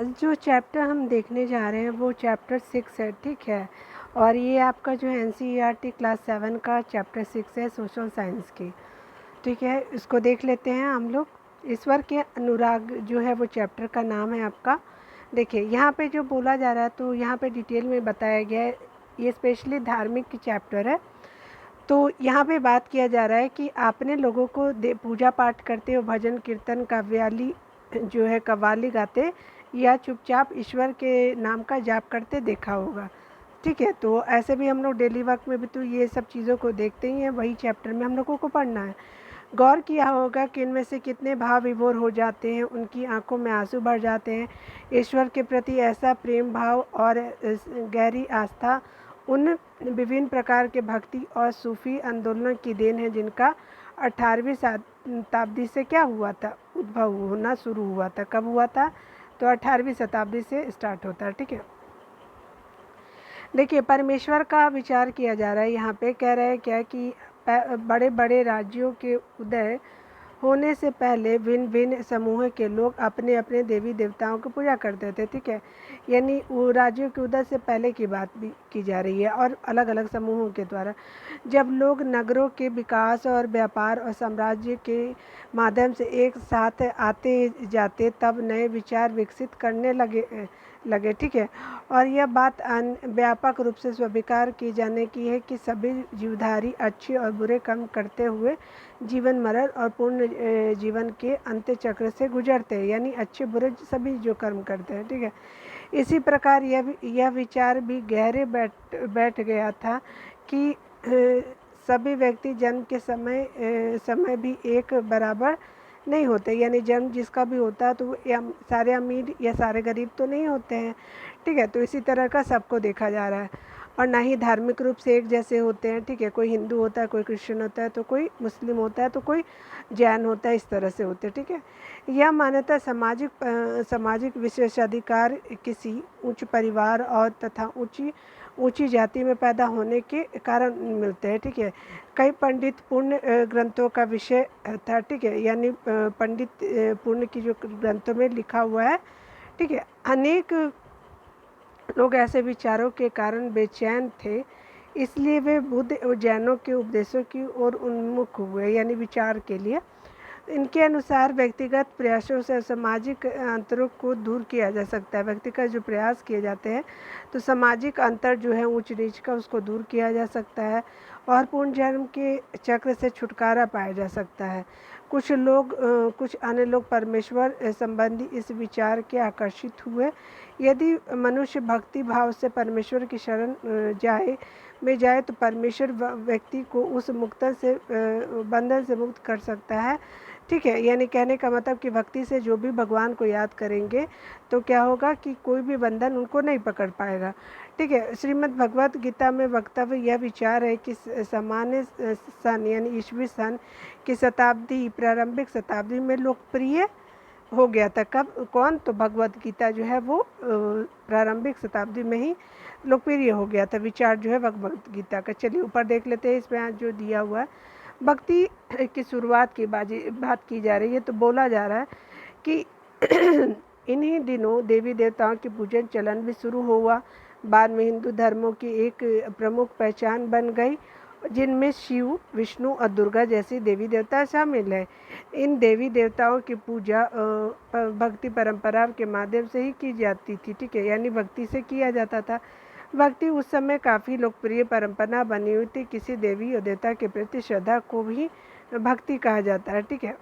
जो चैप्टर हम देखने जा रहे हैं वो चैप्टर 6 है, ठीक है। और ये आपका जो है एनसीईआरटी क्लास 7 का चैप्टर 6 है, सोशल साइंस की, ठीक है। इसको देख लेते हैं हम लोग। ईश्वर के अनुराग जो है वो चैप्टर का नाम है आपका। देखिए यहाँ पे जो बोला जा रहा है तो यहाँ पे डिटेल में बताया गया है, ये स्पेशली धार्मिक चैप्टर है। तो यहाँ पे बात किया जा रहा है कि आपने लोगों को पूजा पाठ करते हो, भजन कीर्तन काव्याली जो है कव्वाली गाते या चुपचाप ईश्वर के नाम का जाप करते देखा होगा, ठीक है। तो ऐसे भी हम लोग डेली वर्क में भी तो ये सब चीज़ों को देखते ही हैं, वही चैप्टर में हम लोगों को पढ़ना है। गौर किया होगा कि इनमें से कितने भाव विभोर हो जाते हैं, उनकी आंखों में आंसू भर जाते हैं। ईश्वर के प्रति ऐसा प्रेम भाव और गहरी आस्था उन विभिन्न प्रकार के भक्ति और सूफी आंदोलन की देन है, जिनका 18वीं शताब्दी से क्या हुआ था, उद्भव होना शुरू हुआ था। कब हुआ था? तो 18वीं शताब्दी से स्टार्ट होता है, ठीक है। देखिए परमेश्वर का विचार किया जा रहा है यहाँ पे। कह रहे हैं क्या कि बड़े बड़े राज्यों के उदय होने से पहले भिन्न भिन्न समूह के लोग अपने अपने देवी देवताओं की पूजा करते थे, ठीक है। यानी वो राज्यों के उदय से पहले की बात भी की जा रही है और अलग अलग समूहों के द्वारा जब लोग नगरों के विकास और व्यापार और साम्राज्य के माध्यम से एक साथ आते जाते तब नए विचार विकसित करने लगे, ठीक है। और यह बात व्यापक रूप से स्वीकार की जाने की है कि सभी जीवधारी अच्छे और बुरे कर्म करते हुए जीवन मरण और पूर्ण जीवन के अंत्य चक्र से गुजरते हैं, यानी अच्छे बुरे सभी जो कर्म करते हैं, ठीक है। इसी प्रकार यह विचार भी गहरे बैठ गया था कि सभी व्यक्ति जन्म के समय भी एक बराबर नहीं होते, यानी जन्म जिसका भी होता है तो वो सारे अमीर या सारे गरीब तो नहीं होते हैं, ठीक है। तो इसी तरह का सबको देखा जा रहा है और ना ही धार्मिक रूप से एक जैसे होते हैं, ठीक है। कोई हिंदू होता है, कोई क्रिश्चियन होता है, तो कोई मुस्लिम होता है, तो कोई जैन होता है, इस तरह से होते हैं, ठीक है। यह मान्यता सामाजिक विशेषाधिकार किसी उच्च परिवार और तथा ऊंची जाति में पैदा होने के कारण मिलते हैं, ठीक है। कई पंडित पूर्ण ग्रंथों का विषय था, ठीक है। यानी पंडित पूर्ण की जो ग्रंथों में लिखा हुआ है, ठीक है। अनेक लोग ऐसे विचारों के कारण बेचैन थे, इसलिए वे बुद्ध और जैनों के उपदेशों की ओर उन्मुख हुए, यानी विचार के लिए। इनके अनुसार व्यक्तिगत प्रयासों से सामाजिक अंतरों को दूर किया जा सकता है। व्यक्तिगत जो प्रयास किए जाते हैं तो सामाजिक अंतर जो है ऊंच नीच का उसको दूर किया जा सकता है और पूर्ण जन्म के चक्र से छुटकारा पाया जा सकता है। कुछ अन्य लोग परमेश्वर संबंधी इस विचार के आकर्षित हुए। यदि मनुष्य भक्ति भाव से परमेश्वर की शरण जाए तो परमेश्वर व्यक्ति को उस बंधन से मुक्त कर सकता है, ठीक है। यानी कहने का मतलब कि भक्ति से जो भी भगवान को याद करेंगे तो क्या होगा कि कोई भी बंधन उनको नहीं पकड़ पाएगा, ठीक है। श्रीमद् भगवत गीता में वक्तव्य यह विचार है कि सामान्य सन यानी ईस्वी सन की प्रारंभिक शताब्दी में लोकप्रिय हो गया था। कब? कौन? तो भगवत गीता जो है वो प्रारंभिक शताब्दी में ही लोकप्रिय हो गया था, विचार जो है भगवत गीता का। चलिए ऊपर देख लेते हैं, इसमें आज जो दिया हुआ है भक्ति की शुरुआत की बात की जा रही है। तो बोला जा रहा है कि इन्हीं दिनों देवी देवताओं की पूजन चलन भी शुरू हुआ। बाद में हिंदू धर्मों की एक प्रमुख पहचान बन गई, जिनमें शिव, विष्णु और दुर्गा जैसी देवी देवता शामिल है। इन देवी देवताओं की पूजा भक्ति परंपरा के माध्यम से ही की जाती थी, ठीक है। यानी भक्ति से किया जाता था। भक्ति उस समय काफ़ी लोकप्रिय परंपरा बनी हुई थी। किसी देवी और देवता के प्रति श्रद्धा को भी भक्ति कहा जाता है, ठीक है।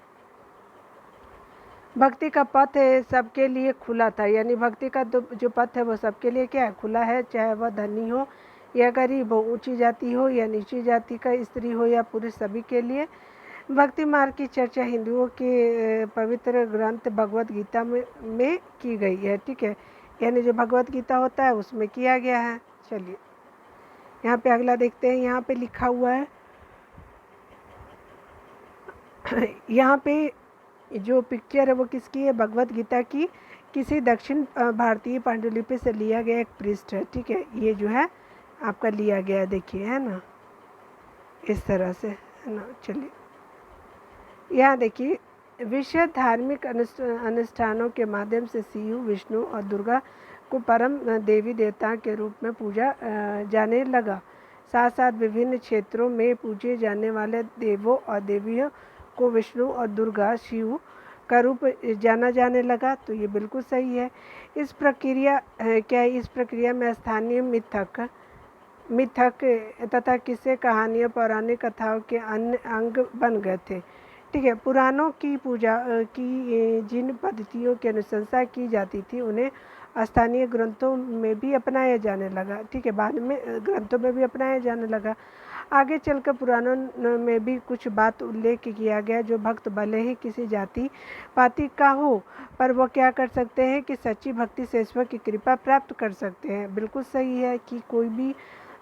भक्ति का पथ सबके लिए खुला था, यानी भक्ति का जो पथ है वो सबके लिए क्या है? खुला है, चाहे वह धनी हो या गरीब हो, ऊंची जाति हो या नीची जाति का स्त्री हो या पुरुष, सभी के लिए भक्ति मार्ग की चर्चा हिंदुओं के पवित्र ग्रंथ भगवत गीता में की गई है, ठीक है। यानी जो भगवत गीता होता है उसमें किया गया है। चलिए यहाँ पे अगला देखते हैं। यहाँ पे लिखा हुआ है यहाँ पे जो पिक्चर है वो किसकी है? भगवत गीता की किसी दक्षिण भारतीय पांडुलिपि से लिया गया एक पृष्ठ है, ठीक है। ये जो है आपका लिया गया है, देखिए, है ना, इस तरह से, है ना। चलिए यहाँ देखिए विशेष धार्मिक अनुष्ठानों के माध्यम से शिव, विष्णु और दुर्गा को परम देवी देवता के रूप में पूजा जाने लगा। साथ साथ विभिन्न क्षेत्रों में पूजे जाने वाले देवों और देवियों को विष्णु और दुर्गा, शिव का रूप जाना जाने लगा। तो ये बिल्कुल सही है। इस प्रक्रिया में स्थानीय मिथक तथा किस्से, कहानियाँ, पौराणिक कथाओं के अन्य अंग बन गए थे। ठीक है। पुराणों की पूजा की जिन पद्धतियों की अनुशंसा की जाती थी उन्हें स्थानीय ग्रंथों में भी अपनाया जाने लगा। ठीक है। बाद में ग्रंथों में भी अपनाया जाने लगा। आगे चलकर पुराणों में भी कुछ बात उल्लेख किया गया जो भक्त भले ही किसी जाति पाति का हो, पर वो क्या कर सकते हैं कि सच्ची भक्ति से ईश्वर की कृपा प्राप्त कर सकते हैं। बिल्कुल सही है कि कोई भी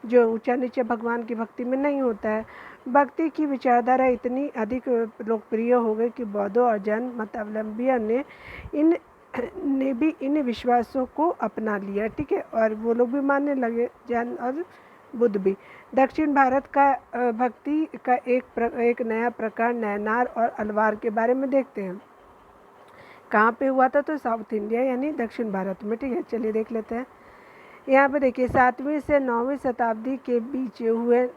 जो ऊंचा नीचे भगवान की भक्ति में नहीं होता है। भक्ति की विचारधारा इतनी अधिक लोकप्रिय हो गई कि बौद्धों और जैन मतावलंबियों ने भी इन विश्वासों को अपना लिया। ठीक है। और वो लोग भी मानने लगे, जैन और बुद्ध भी। दक्षिण भारत का भक्ति का एक नया प्रकार नैनार और अलवार के बारे में देखते हैं। कहाँ पे हुआ था? तो साउथ इंडिया यानी दक्षिण भारत में। ठीक है। चलिए देख लेते हैं। यहाँ पे देखिए 7वीं से 9वीं शताब्दी के बीच हुए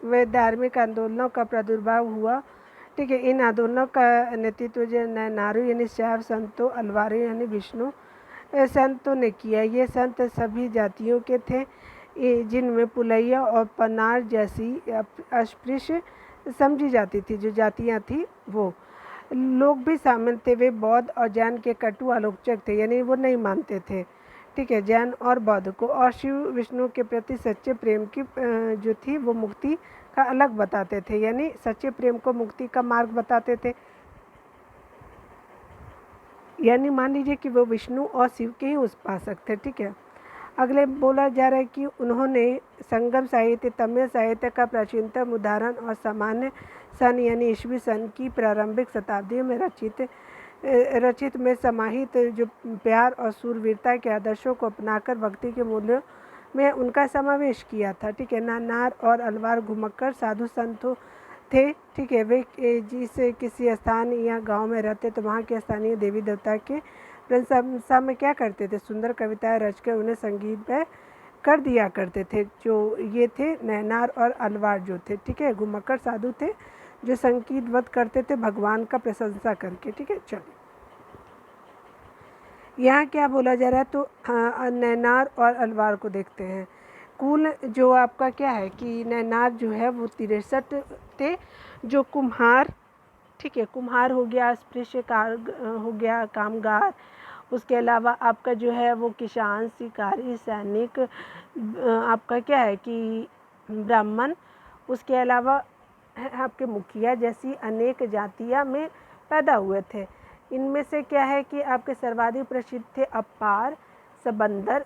वे धार्मिक आंदोलनों का प्रादुर्भाव हुआ। ठीक है। इन आंदोलनों का नेतृत्व जो नैनारू यानी शैव संतों, अलवारू यानी विष्णु संतों ने किया। ये संत सभी जातियों के थे, जिनमें पुलैया और पनार जैसी अस्पृश्य समझी जाती थी जो जातियाँ थी वो लोग भी शामिल थे। वे बौद्ध और जैन के कटु आलोचक थे, यानी वो नहीं मानते थे। ठीक है। जैन और बौद्ध को, और शिव विष्णु के प्रति सच्चे प्रेम की जो थी वो मुक्ति का अलग बताते थे, यानी सच्चे प्रेम को मुक्ति का मार्ग बताते थे। यानी मान लीजिए कि वो विष्णु और शिव के ही उपासक थे। ठीक है। अगले बोला जा रहा है कि उन्होंने संगम साहित्य, तमिल साहित्य का प्राचीनतम उदाहरण और सामान्य सन यानी ईस्वी सन की प्रारंभिक शताब्दियों में रचित में समाहित जो प्यार और शूरवीरता के आदर्शों को अपनाकर भक्ति के मूल्यों में उनका समावेश किया था। ठीक है। नैनार और अलवार घुमक्कड़ साधु संत थे। ठीक है। वे जिस किसी स्थान या गांव में रहते तो वहाँ के स्थानीय देवी देवता के प्रशंसा में क्या करते थे? सुंदर कविताएं रचकर उन्हें संगीत में कर दिया करते थे। जो ये थे नैनार और अलवार जो थे। ठीक है। घुमक्कड़ साधु थे जो संगीतवत करते थे भगवान का प्रशंसा करके। ठीक है। चलिए यहाँ क्या बोला जा रहा है? तो नैनार और अलवार को देखते हैं। कुल जो आपका क्या है कि नैनार जो है वो 63 थे जो कुम्हार, ठीक है, कुम्हार हो गया, अस्पृश्य हो गया, कामगार, उसके अलावा आपका जो है वो किसान, शिकारी, सैनिक, आपका क्या है कि ब्राह्मण, उसके अलावा आपके मुखिया जैसी अनेक जातियां में पैदा हुए थे। इनमें से क्या है कि आपके सर्वाधिक प्रसिद्ध थे अपार, सबंदर,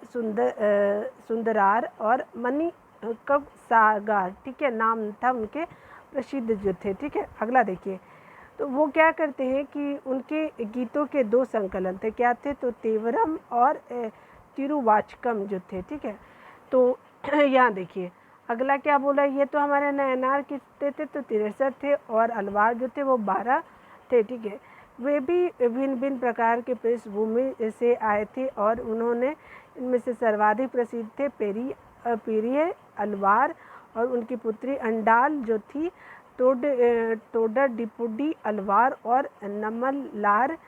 सुंदरार और मणिकब सागार। ठीक है। नाम था उनके प्रसिद्ध जो थे। ठीक है। अगला देखिए। तो वो क्या करते हैं कि उनके गीतों के 2 संकलन थे। क्या थे? तो तेवरम और तिरुवाचकम जो थे। ठीक है। तो यहाँ देखिए अगला क्या बोला, ये तो हमारे नैनार कितने थे? तो 63 थे और अलवार जो थे वो 12 थे। ठीक है। वे भी भिन्न भिन्न प्रकार के पृष्ठभूमि से आए थे और उन्होंने इनमें से सर्वाधिक प्रसिद्ध थे पेरिय अलवार और उनकी पुत्री अंडाल जो थी टोडर डिपुडी अलवार और नमलार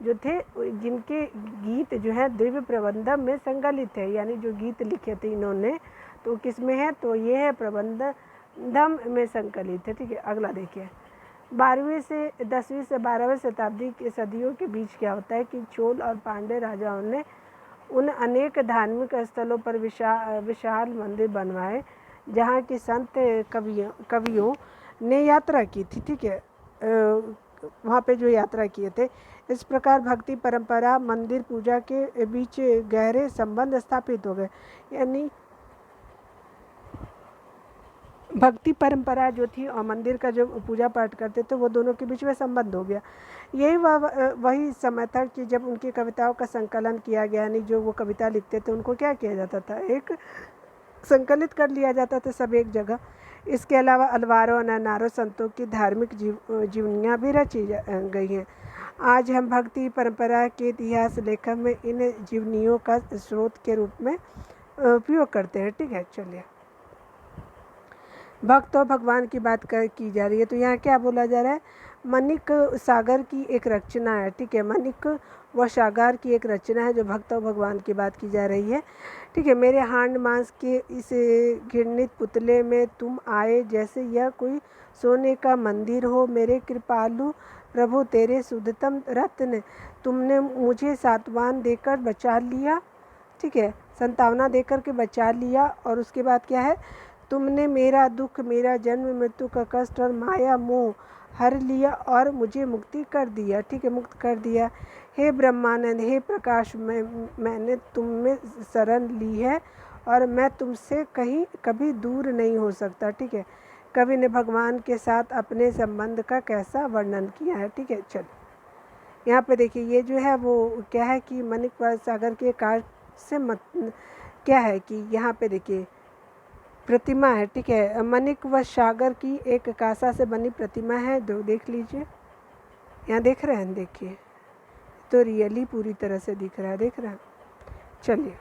जो थे, जिनके गीत जो है दिव्य प्रबंधम में संकलित है। यानी जो गीत लिखे थे इन्होंने तो किस में है? तो ये है प्रबंधम में संकलित है। ठीक है। अगला देखिए। 10वीं से 12वीं शताब्दी के सदियों के बीच क्या होता है कि चोल और पांड्य राजाओं ने उन अनेक धार्मिक स्थलों पर विशाल मंदिर बनवाए जहाँ की संत कवियों ने यात्रा की थी। ठीक है। वहाँ पे जो यात्रा किए थे। इस प्रकार भक्ति परंपरा मंदिर पूजा के बीच गहरे संबंध स्थापित हो गए। यानी भक्ति परंपरा जो थी और मंदिर का जो पूजा पाठ करते थे वो दोनों के बीच में संबंध हो गया। यही वही समय था कि जब उनकी कविताओं का संकलन किया गया। यानी जो वो कविता लिखते थे उनको क्या किया जाता था? एक संकलित कर लिया जाता था सब एक जगह। इसके अलावा अलवारों और नैनारों संतों की धार्मिक जीवनियाँ भी रची गई हैं। आज हम भक्ति परंपरा के इतिहास लेखन में इन जीवनियों का स्रोत के रूप में उपयोग करते हैं। ठीक है, चलिए भक्त और भगवान की बात की जा रही है। तो यहाँ क्या बोला जा रहा है, माणिक सागर की एक रचना है। ठीक है, माणिक व सागर की एक रचना है जो भक्त और भगवान की बात की जा रही है। ठीक है, मेरे हांड मांस के इस घृणित पुतले में तुम आए जैसे यह कोई सोने का मंदिर हो। मेरे कृपालु प्रभु तेरे शुद्धतम रत्न, तुमने मुझे सात्वान देकर बचा लिया। ठीक है, संतावना देकर के बचा लिया। और उसके बाद क्या है, तुमने मेरा दुख, मेरा जन्म मृत्यु का कष्ट और माया मोह हर लिया और मुझे मुक्ति कर दिया। ठीक है, मुक्त कर दिया। हे ब्रह्मानंद, हे प्रकाश, मैंने तुम में शरण ली है और मैं तुमसे कहीं कभी दूर नहीं हो सकता। ठीक है, कवि ने भगवान के साथ अपने संबंध का कैसा वर्णन किया है। ठीक है, चलो यहाँ पे देखिए, ये जो है वो क्या है कि माणिक सागर के काज से क्या है कि यहाँ पे देखिए प्रतिमा है। ठीक है, माणिक व सागर की एक कांसा से बनी प्रतिमा है। देख लीजिए, यहाँ देख रहे हैं, देखिए तो रियली पूरी तरह से दिख रहा है, देख रहे हैं। चलिए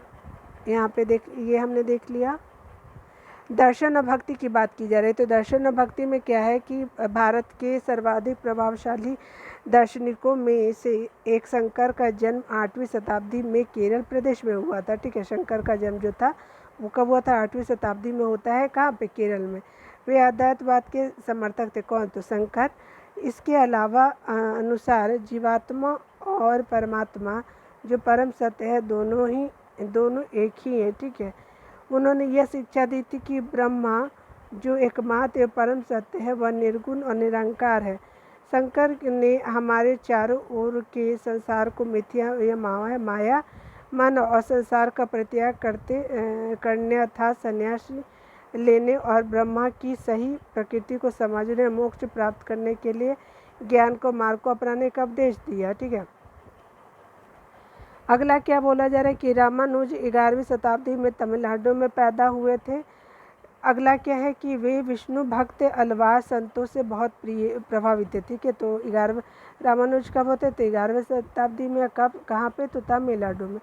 यहाँ पे ये हमने देख लिया। दर्शन और भक्ति की बात की जा रही है। तो दर्शन और भक्ति में क्या है कि भारत के सर्वाधिक प्रभावशाली दार्शनिकों में से एक शंकर का जन्म 8वीं शताब्दी में केरल प्रदेश में हुआ था। ठीक है, शंकर का जन्म जो था वो कब हुआ था, 8वीं शताब्दी में होता है। कहाँ पे, केरल में। वे अद्वैतवाद के समर्थक थे। कौन, तो शंकर। इसके अलावा अनुसार जीवात्मा और परमात्मा जो परम सत्य है दोनों एक ही है। ठीक है, उन्होंने यह शिक्षा दी थी कि ब्रह्मा जो एकमात्र परम सत्य है वह निर्गुण और निरंकार है। शंकर ने हमारे चारों ओर के संसार को मिथ्या या माया मानव और संसार का परित्याग करने अर्थात संन्यास लेने और ब्रह्मा की सही प्रकृति को समझने, मोक्ष प्राप्त करने के लिए ज्ञान को मार्ग को अपनाने का उपदेश दिया। ठीक है, अगला क्या बोला जा रहा है कि रामानुज 11वीं शताब्दी में तमिलनाडु में पैदा हुए थे। अगला क्या है कि वे विष्णु भक्त अलवार संतों से बहुत प्रभावित थे। ठीक है, तो 11वें रामानुज कब होते थे, 11वीं शताब्दी में। कब, कहाँ पे, तो तमिलनाडु में।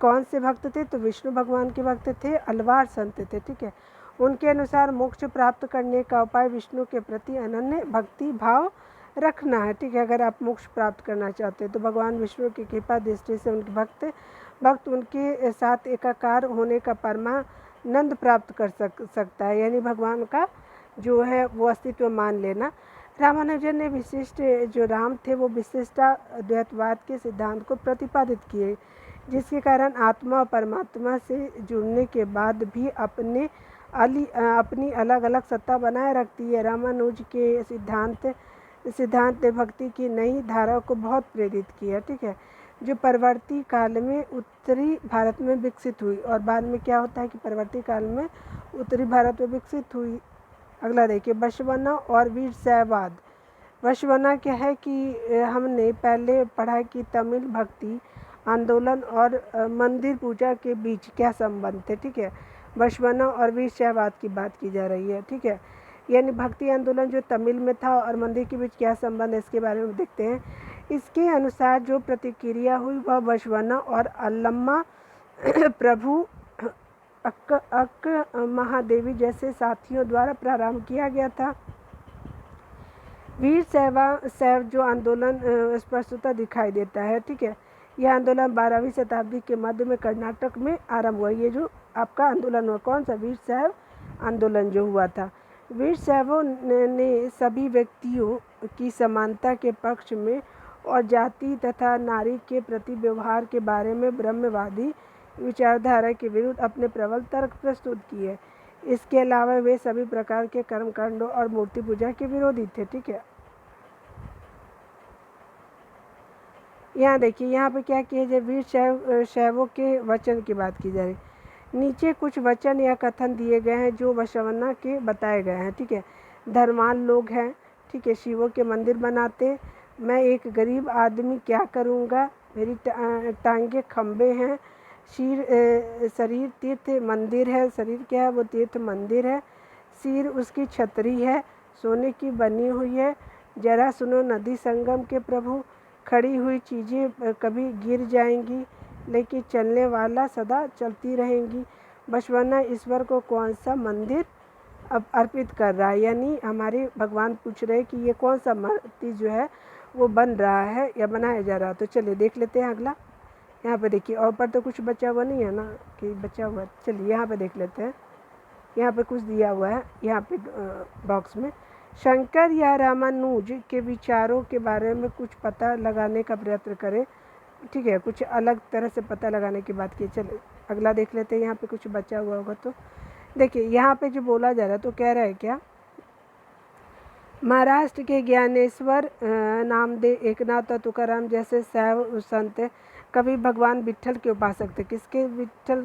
कौन से भक्त थे, तो विष्णु भगवान के भक्त थे, अलवार संत थे। ठीक है, उनके अनुसार मोक्ष प्राप्त करने का उपाय विष्णु के प्रति अनन्य भक्ति भाव रखना है। ठीक है, अगर आप मोक्ष प्राप्त करना चाहते हैं तो भगवान विष्णु की कृपा दृष्टि से उनके भक्त उनके साथ एकाकार होने का परमानंद प्राप्त कर सकता है, यानी भगवान का जो है वो अस्तित्व मान लेना। रामानुजन ने विशिष्ट जो राम थे वो विशिष्टाद्वैतवाद के सिद्धांत को प्रतिपादित किए, जिसके कारण आत्मा और परमात्मा से जुड़ने के बाद भी अपनी अलग अलग सत्ता बनाए रखती है। रामानुज के सिद्धांत ने भक्ति की नई धारा को बहुत प्रेरित किया। ठीक है, जो परवर्ती काल में उत्तरी भारत में विकसित हुई। और बाद में क्या होता है कि परवर्ती काल में उत्तरी भारत में विकसित हुई। अगला देखिए, बसवण्णा और वीरशैववाद। बसवण्णा क्या है कि हमने पहले पढ़ा कि तमिल भक्ति आंदोलन और मंदिर पूजा के बीच क्या संबंध थे। ठीक है, बसवण्णा और वीरशैववाद की बात की जा रही है। ठीक है, यानी भक्ति आंदोलन जो तमिल में था और मंदिर के बीच क्या संबंध है, इसके बारे में देखते हैं। इसके अनुसार जो प्रतिक्रिया हुई वह बसवण्णा और अल्लम्मा प्रभु अक्क महादेवी जैसे साथियों द्वारा प्रारंभ किया गया था। वीरशैव जो आंदोलन स्पष्टता दिखाई देता है। ठीक है, यह आंदोलन 12वीं शताब्दी के मध्य में कर्नाटक में आरंभ हुआ। ये जो आपका आंदोलन हुआ, कौन सा, वीरशैव आंदोलन जो हुआ था। वीरशैवों ने सभी व्यक्तियों की समानता के पक्ष में और जाति तथा नारी के प्रति व्यवहार के बारे में ब्रह्मवादी विचारधारा के विरुद्ध अपने प्रबल तर्क प्रस्तुत किए। इसके अलावा वे सभी प्रकार के कर्मकांडों और मूर्ति पूजा के विरोधी थे। ठीक है, यहाँ देखिए, यहाँ पे क्या किया जाए, वीरशैवों के वचन की बात की जा रही। नीचे कुछ वचन या कथन दिए गए हैं जो बसवण्णा के बताए गए हैं। ठीक है, धर्माल लोग हैं। ठीक है, शिवों के मंदिर बनाते। मैं एक गरीब आदमी क्या करूँगा, मेरी टांगे खंबे हैं। शरीर तीर्थ मंदिर है। शरीर क्या है, वो तीर्थ मंदिर है। सिर उसकी छतरी है, सोने की बनी हुई है। जरा सुनो नदी संगम के प्रभु, खड़ी हुई चीज़ें कभी गिर जाएंगी, लेकिन चलने वाला सदा चलती रहेंगी। बसवन्ना ईश्वर को कौन सा मंदिर अब अर्पित कर रहा है, यानी हमारे भगवान पूछ रहे हैं कि ये कौन सा मूर्ति जो है वो बन रहा है या बनाया जा रहा है। तो चलिए देख लेते हैं अगला। यहाँ पे देखिए, और पर तो कुछ बचा हुआ नहीं है ना कि बचा हुआ है। चलिए यहाँ पे देख लेते हैं। यहाँ पे कुछ दिया हुआ है, यहाँ पे बॉक्स में शंकर या रामानुज के विचारों के बारे में कुछ पता लगाने का प्रयत्न करें। ठीक है, कुछ अलग तरह से पता लगाने की बात की। चलिए अगला देख लेते हैं। यहाँ पे कुछ बचा हुआ होगा तो देखिए, यहाँ पे जो बोला जा रहा है तो कह रहा है क्या, महाराष्ट्र के ज्ञानेश्वर, नामदेव, एकनाथ और तुकाराम जैसे शैव संत कभी भगवान विट्ठल के उपासक थे। किसके विट्ठल?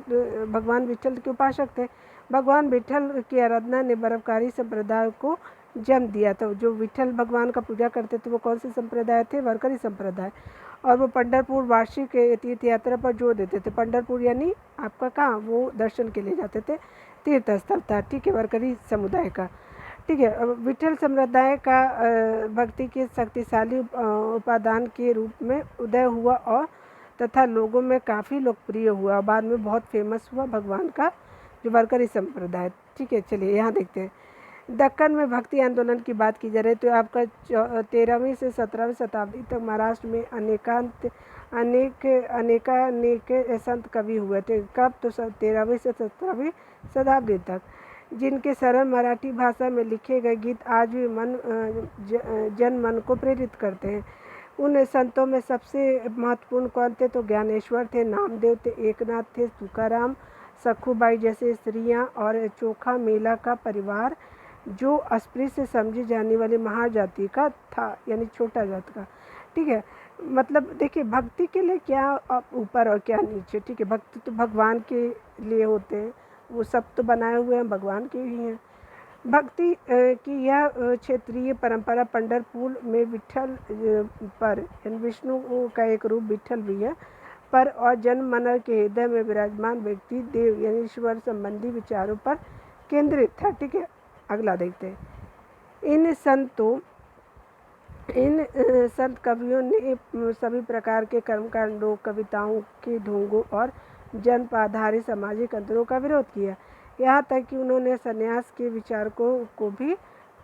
भगवान विट्ठल के उपासक थे। भगवान विट्ठल की आराधना ने परोपकारी संप्रदाय को जन्म दिया था। जो विट्ठल भगवान का पूजा करते थे वो कौन से संप्रदाय थे? वारकरी संप्रदाय। और वो पंढरपुर वार्षिक तीर्थ यात्रा पर जोर देते थे। पंढरपुर यानी आपका कहाँ, वो दर्शन के लिए जाते थे, तीर्थ स्थल था। ठीक है, वारकरी समुदाय का। ठीक है, विट्ठल संप्रदाय का भक्ति के शक्तिशाली उपादान के रूप में उदय हुआ और तथा लोगों में काफ़ी लोकप्रिय हुआ। बाद में बहुत फेमस हुआ भगवान का जो वारकरी संप्रदाय। ठीक है, चलिए यहाँ देखते हैं। दक्कन में भक्ति आंदोलन की बात की जा रही है तो आपका 13वीं से 17वीं शताब्दी तक महाराष्ट्र में अनेक संत कवि हुए थे। कब? तो 13वीं से 17वीं शताब्दी तक, जिनके सरल मराठी भाषा में लिखे गए गीत आज भी जन मन को प्रेरित करते हैं। उन संतों में सबसे महत्वपूर्ण कौन थे? तो ज्ञानेश्वर थे, नामदेव थे, एकनाथ थे, तुकाराम, सखुबाई जैसे स्त्रियां और चोखा मेला का परिवार जो अस्पृश्य समझी जाने वाली महाजाति का था, यानी छोटा जात का। ठीक है, मतलब देखिए भक्ति के लिए क्या ऊपर और क्या नीचे। ठीक है, भक्ति तो भगवान के लिए होते हैं, वो सब तो बनाए हुए हैं भगवान के ही हैं। भक्ति की यह क्षेत्रीय परंपरा पंढरपुर में विट्ठल पर, यानी विष्णु का एक रूप विट्ठल भी है, पर और जन मन के हृदय में विराजमान व्यक्ति देव यानी ईश्वर संबंधी विचारों पर केंद्रित था। ठीक है, अगला देखते हैं। इन संत कवियों ने सभी प्रकार के कर्मकांडों, कविताओं के ढोंगों और जनप आधारित सामाजिक अंतरों का विरोध किया। यहाँ तक कि उन्होंने संन्यास के विचारकों को भी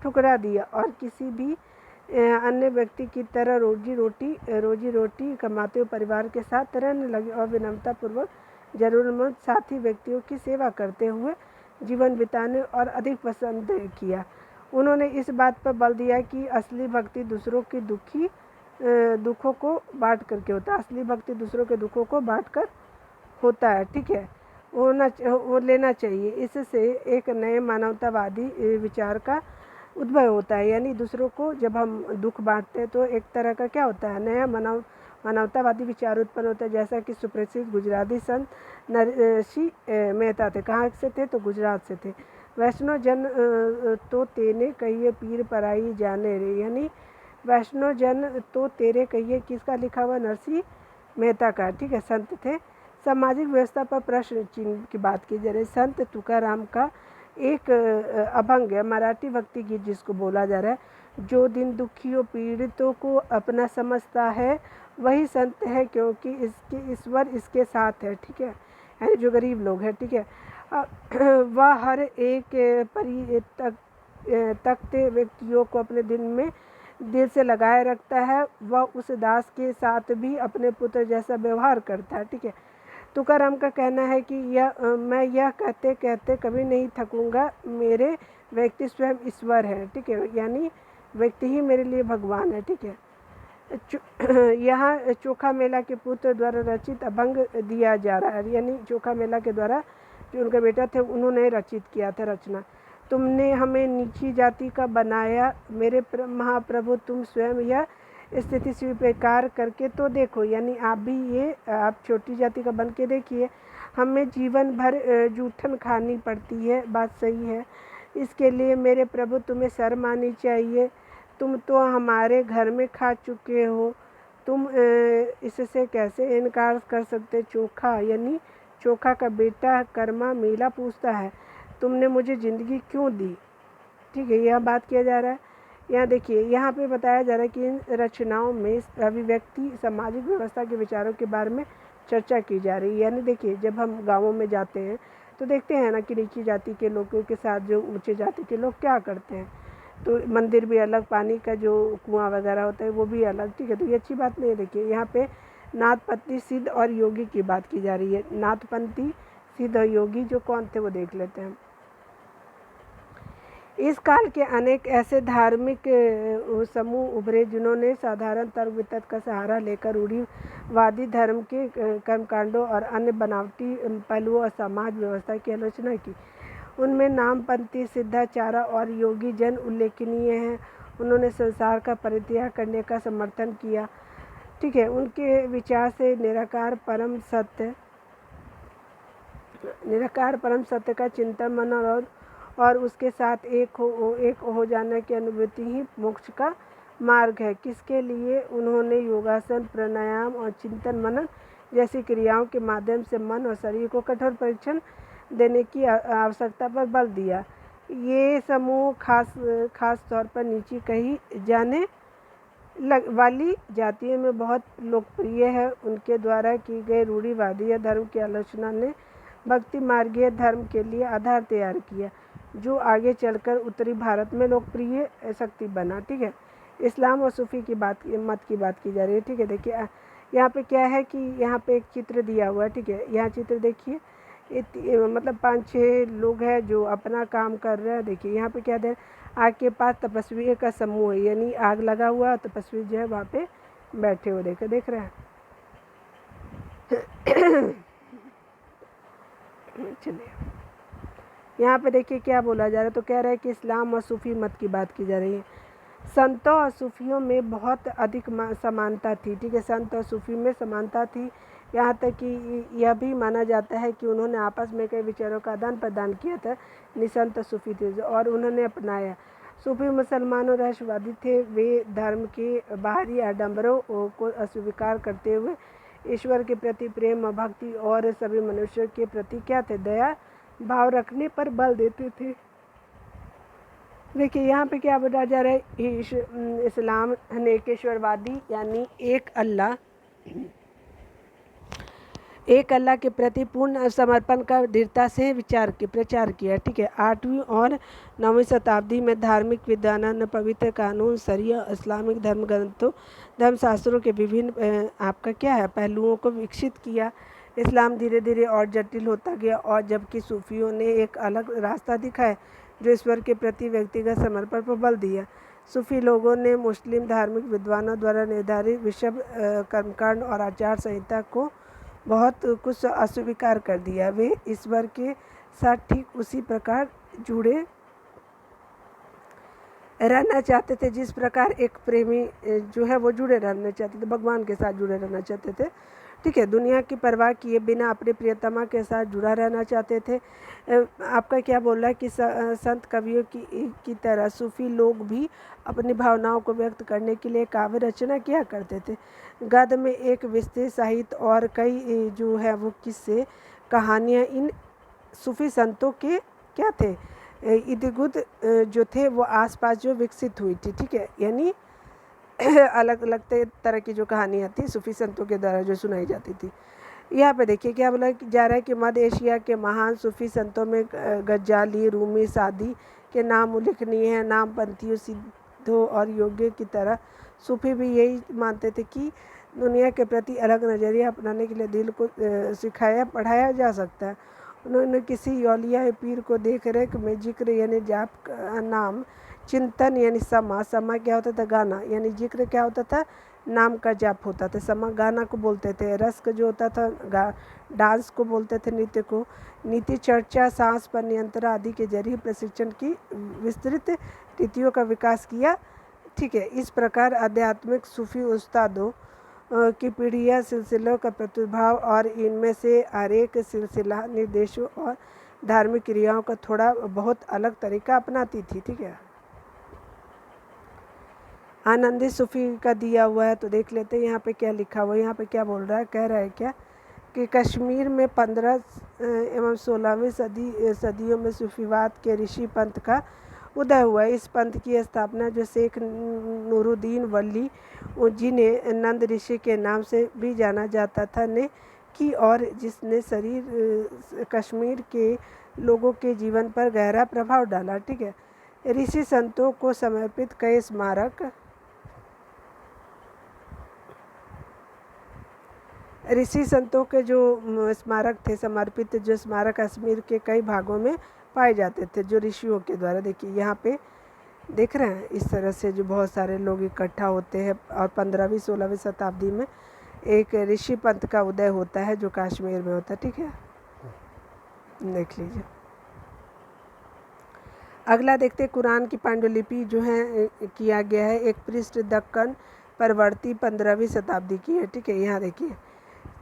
ठुकरा दिया और किसी भी अन्य व्यक्ति की तरह रोजी रोटी कमाते हुए परिवार के साथ रहने लगे और विनम्रतापूर्वक जरूरतमंद साथी व्यक्तियों की सेवा करते हुए जीवन बिताने और अधिक पसंद किया। उन्होंने इस बात पर बल दिया कि असली भक्ति दूसरों की दुखों को बांट करके होता है। असली भक्ति दूसरों के दुखों को बांट कर होता है। ठीक है, वो लेना चाहिए। इससे एक नए मानवतावादी विचार का उद्भव होता है, यानी दूसरों को जब हम दुख बांटते हैं तो एक तरह का क्या होता है, नया मानवतावादी विचार उत्पन्न होता है। जैसा कि सुप्रसिद्ध गुजराती संत नरसी मेहता थे। कहाँ से थे? तो गुजरात से थे। वैष्णव जन तो तेने कहिए पीर पराई जाने रे, यानी वैष्णव जन तो तेरे कहिए, किसका लिखा हुआ? नरसी मेहता का। ठीक है, संत थे। सामाजिक व्यवस्था पर प्रश्न चिन्ह की बात की जा रही। संत तुकाराम का एक अभंग है, मराठी भक्ति गीत जिसको बोला जा रहा है। जो दिन दुखियों पीड़ितों को अपना समझता है वही संत है, क्योंकि इसके ईश्वर इसके साथ है। ठीक है, यानी जो गरीब लोग हैं। ठीक है, वह हर एक तख्ते व्यक्तियों को अपने दिल से लगाए रखता है। वह उस दास के साथ भी अपने पुत्र जैसा व्यवहार करता है। ठीक है, तुकाराम का कहना है कि मैं यह कहते कहते कभी नहीं थकूंगा, मेरे व्यक्ति स्वयं ईश्वर है। ठीक है, यानी व्यक्ति ही मेरे लिए भगवान है। ठीक है, यहाँ चोखा मेला के पुत्र द्वारा रचित अभंग दिया जा रहा है, यानी चोखा मेला के द्वारा जो उनका बेटा थे उन्होंने रचित किया था रचना। तुमने हमें नीची जाति का बनाया मेरे महाप्रभु, तुम स्वयं यह स्थिति स्वीकार करके तो देखो, यानी आप भी आप छोटी जाति का बन के देखिए। हमें जीवन भर जूठन खानी पड़ती है, बात सही है। इसके लिए मेरे प्रभु तुम्हें शर्म आनी चाहिए। तुम तो हमारे घर में खा चुके हो, तुम इससे कैसे इनकार कर सकते? चोखा यानी चोखा का बेटा कर्मा मेला पूछता है, तुमने मुझे ज़िंदगी क्यों दी? ठीक है, यह बात किया जा रहा है। यहाँ देखिए, यहाँ पे बताया जा रहा है कि इन रचनाओं में अभिव्यक्ति सामाजिक व्यवस्था के विचारों के बारे में चर्चा की जा रही है। यानी देखिए, जब हम गाँवों में जाते हैं तो देखते हैं ना कि नीची जाति के लोगों के साथ जो ऊंचे जाति के लोग क्या करते हैं, तो मंदिर भी अलग, पानी का जो कुआं वगैरह होता है वो भी अलग, ठीक है। तो ये अच्छी बात नहीं है। देखिए यहाँ पे नाथपंथी सिद्ध और योगी की बात की जा रही है। नाथपंथी सिद्ध और योगी जो कौन थे वो देख लेते हैं। इस काल के अनेक ऐसे धार्मिक समूह उभरे जिन्होंने साधारण तर्क वितर्क का सहारा लेकर रूढ़िवादी धर्म के कर्मकांडों और अन्य बनावटी पहलुओं और समाज व्यवस्था की आलोचना की। उनमें नामपंथी, सिद्धाचार्य और योगी जन उल्लेखनीय हैं। उन्होंने संसार का परित्याग करने का समर्थन किया, ठीक है। उनके विचार से निराकार परम सत्य का चिंतन मनन और उसके साथ एक हो जाने की अनुभूति ही मोक्ष का मार्ग है। किसके लिए उन्होंने योगासन, प्राणायाम और चिंतन मनन जैसी क्रियाओं के माध्यम से मन और शरीर को कठोर परीक्षण देने की आवश्यकता पर बल दिया। ये समूह खास तौर पर नीची कही जाने वाली जातियों में बहुत लोकप्रिय है। उनके द्वारा की गई रूढ़िवादी धर्म की आलोचना ने भक्ति मार्गीय धर्म के लिए आधार तैयार किया, जो आगे चलकर उत्तरी भारत में लोकप्रिय शक्ति बना, ठीक है। इस्लाम और सूफी की मत की बात की जा रही है, ठीक है। देखिए यहाँ पे क्या है कि यहाँ पे एक चित्र दिया हुआ है, ठीक है। यहाँ चित्र देखिए, मतलब 5-6 लोग हैं जो अपना काम कर रहे हैं। देखिए यहाँ पे क्या दे, आग के पास तपस्वी का समूह है, यानी आग लगा हुआ है, तपस्वी जो है वहाँ पे बैठे हुए देख रहे हैं। चलिए यहाँ पे देखिए क्या बोला जा रहा है, तो कह रहा है कि इस्लाम और सूफी मत की बात की जा रही है। संतों और सूफियों में बहुत अधिक समानता थी, ठीक है। संत और सूफी में समानता थी, यहाँ तक कि यह भी माना जाता है कि उन्होंने आपस में कई विचारों का आदान प्रदान किया था। निसंत सूफी थे और उन्होंने अपनाया। सूफी मुसलमान और रहस्यवादी थे। वे धर्म के बाहरी आडंबरों को अस्वीकार करते हुए ईश्वर के प्रति प्रेम और भक्ति और सभी मनुष्यों के प्रति क्या थे, दया भाव रखने पर बल देते थे। देखिए यहाँ पे क्या बताया जा रहा है, इस्लाम अनेकेश्वरवादी यानी एक अल्लाह के प्रति पूर्ण समर्पण का दृढ़ता से प्रचार किया, ठीक है। 8वीं और 9वीं शताब्दी में धार्मिक विद्वानों ने पवित्र कानून, शरिया, इस्लामिक धर्म ग्रंथों, धर्मशास्त्रों के विभिन्न आपका क्या है पहलुओं को विकसित किया। इस्लाम धीरे धीरे और जटिल होता गया, और जबकि सूफियों ने एक अलग रास्ता दिखाया जो ईश्वर के प्रति व्यक्तिगत समर्पण पर बल दिया। सूफी लोगों ने मुस्लिम धार्मिक विद्वानों द्वारा निर्धारित विषम कर्मकांड और आचार संहिता को बहुत कुछ अस्वीकार कर दिया। वे ईश्वर के साथ ठीक उसी प्रकार जुड़े रहना चाहते थे जिस प्रकार एक प्रेमी जो है वो जुड़े रहना चाहते थे, भगवान के साथ जुड़े रहना चाहते थे, ठीक है। दुनिया की परवाह किए बिना अपने प्रियतमा के साथ जुड़ा रहना चाहते थे। आपका क्या बोल रहा है कि संत कवियों की तरह सूफी लोग भी अपनी भावनाओं को व्यक्त करने के लिए काव्य रचना किया करते थे। गद्य में एक विस्तृत साहित्य और कई जो है वो किस्से कहानियाँ इन सूफी संतों के क्या थे, इर्द-गिर्द जो थे वो आसपास जो विकसित हुई थी, ठीक है। यानी अलग अलग तरह की जो कहानियाँ थी सूफी संतों के द्वारा जो सुनाई जाती थी। यहाँ पे देखिए क्या बोला जा रहा है कि मध्य एशिया के महान सूफी संतों में गज्जाली, रूमी, सादी के नाम उल्लेखनीय हैं। नामपंथियों, सिद्धों और योगियों की तरह सूफी भी यही मानते थे कि दुनिया के प्रति अलग नज़रिया अपनाने के लिए दिल को सिखाया पढ़ाया जा सकता है। उन्होंने किसी औलिया पीर को देख रेख में जिक्र यानी जाप का नाम, चिंतन यानी समा क्या होता था, गाना, यानी जिक्र क्या होता था, नाम का जाप होता था। समा गाना को बोलते थे। रस जो होता था डांस को बोलते थे, नृत्य को। नीति, चर्चा, सांस पर नियंत्रण आदि के जरिए प्रशिक्षण की विस्तृत रीतियों का विकास किया, ठीक है। इस प्रकार आध्यात्मिक सूफी उस्तादों की पीढ़ियाँ सिलसिलों का प्रतिभाव और इनमें से हर एक सिलसिला निर्देशों और धार्मिक क्रियाओं का थोड़ा बहुत अलग तरीका अपनाती थी, ठीक है। आनंदी सूफी का दिया हुआ है तो देख लेते हैं यहाँ पे क्या लिखा हुआ है। यहाँ पे क्या बोल रहा है, कह रहा है क्या कि कश्मीर में 15 एवं 16वीं सदियों में सूफीवाद के ऋषि पंथ का उदय हुआ। इस पंथ की स्थापना जो शेख नूरुद्दीन वली, जिन्हें नंद ऋषि के नाम से भी जाना जाता था, ने की, और जिसने कश्मीर के लोगों के जीवन पर गहरा प्रभाव डाला। ठीक है, ऋषि संतों को समर्पित कई स्मारक, ऋषि संतों के जो स्मारक थे, समर्पित जो स्मारक कश्मीर के कई भागों में पाए जाते थे, जो ऋषियों के द्वारा। देखिए यहाँ पे देख रहे हैं, इस तरह से जो बहुत सारे लोग इकट्ठा होते हैं, और 15वीं 16वीं शताब्दी में एक ऋषि पंथ का उदय होता है जो कश्मीर में होता है। ठीक है, देख लीजिए। अगला देखते, कुरान की पांडुलिपि जो है किया गया है, एक पृष्ठ दक्कन परवर्ती 15वीं शताब्दी की है। ठीक है, यहाँ देखिए,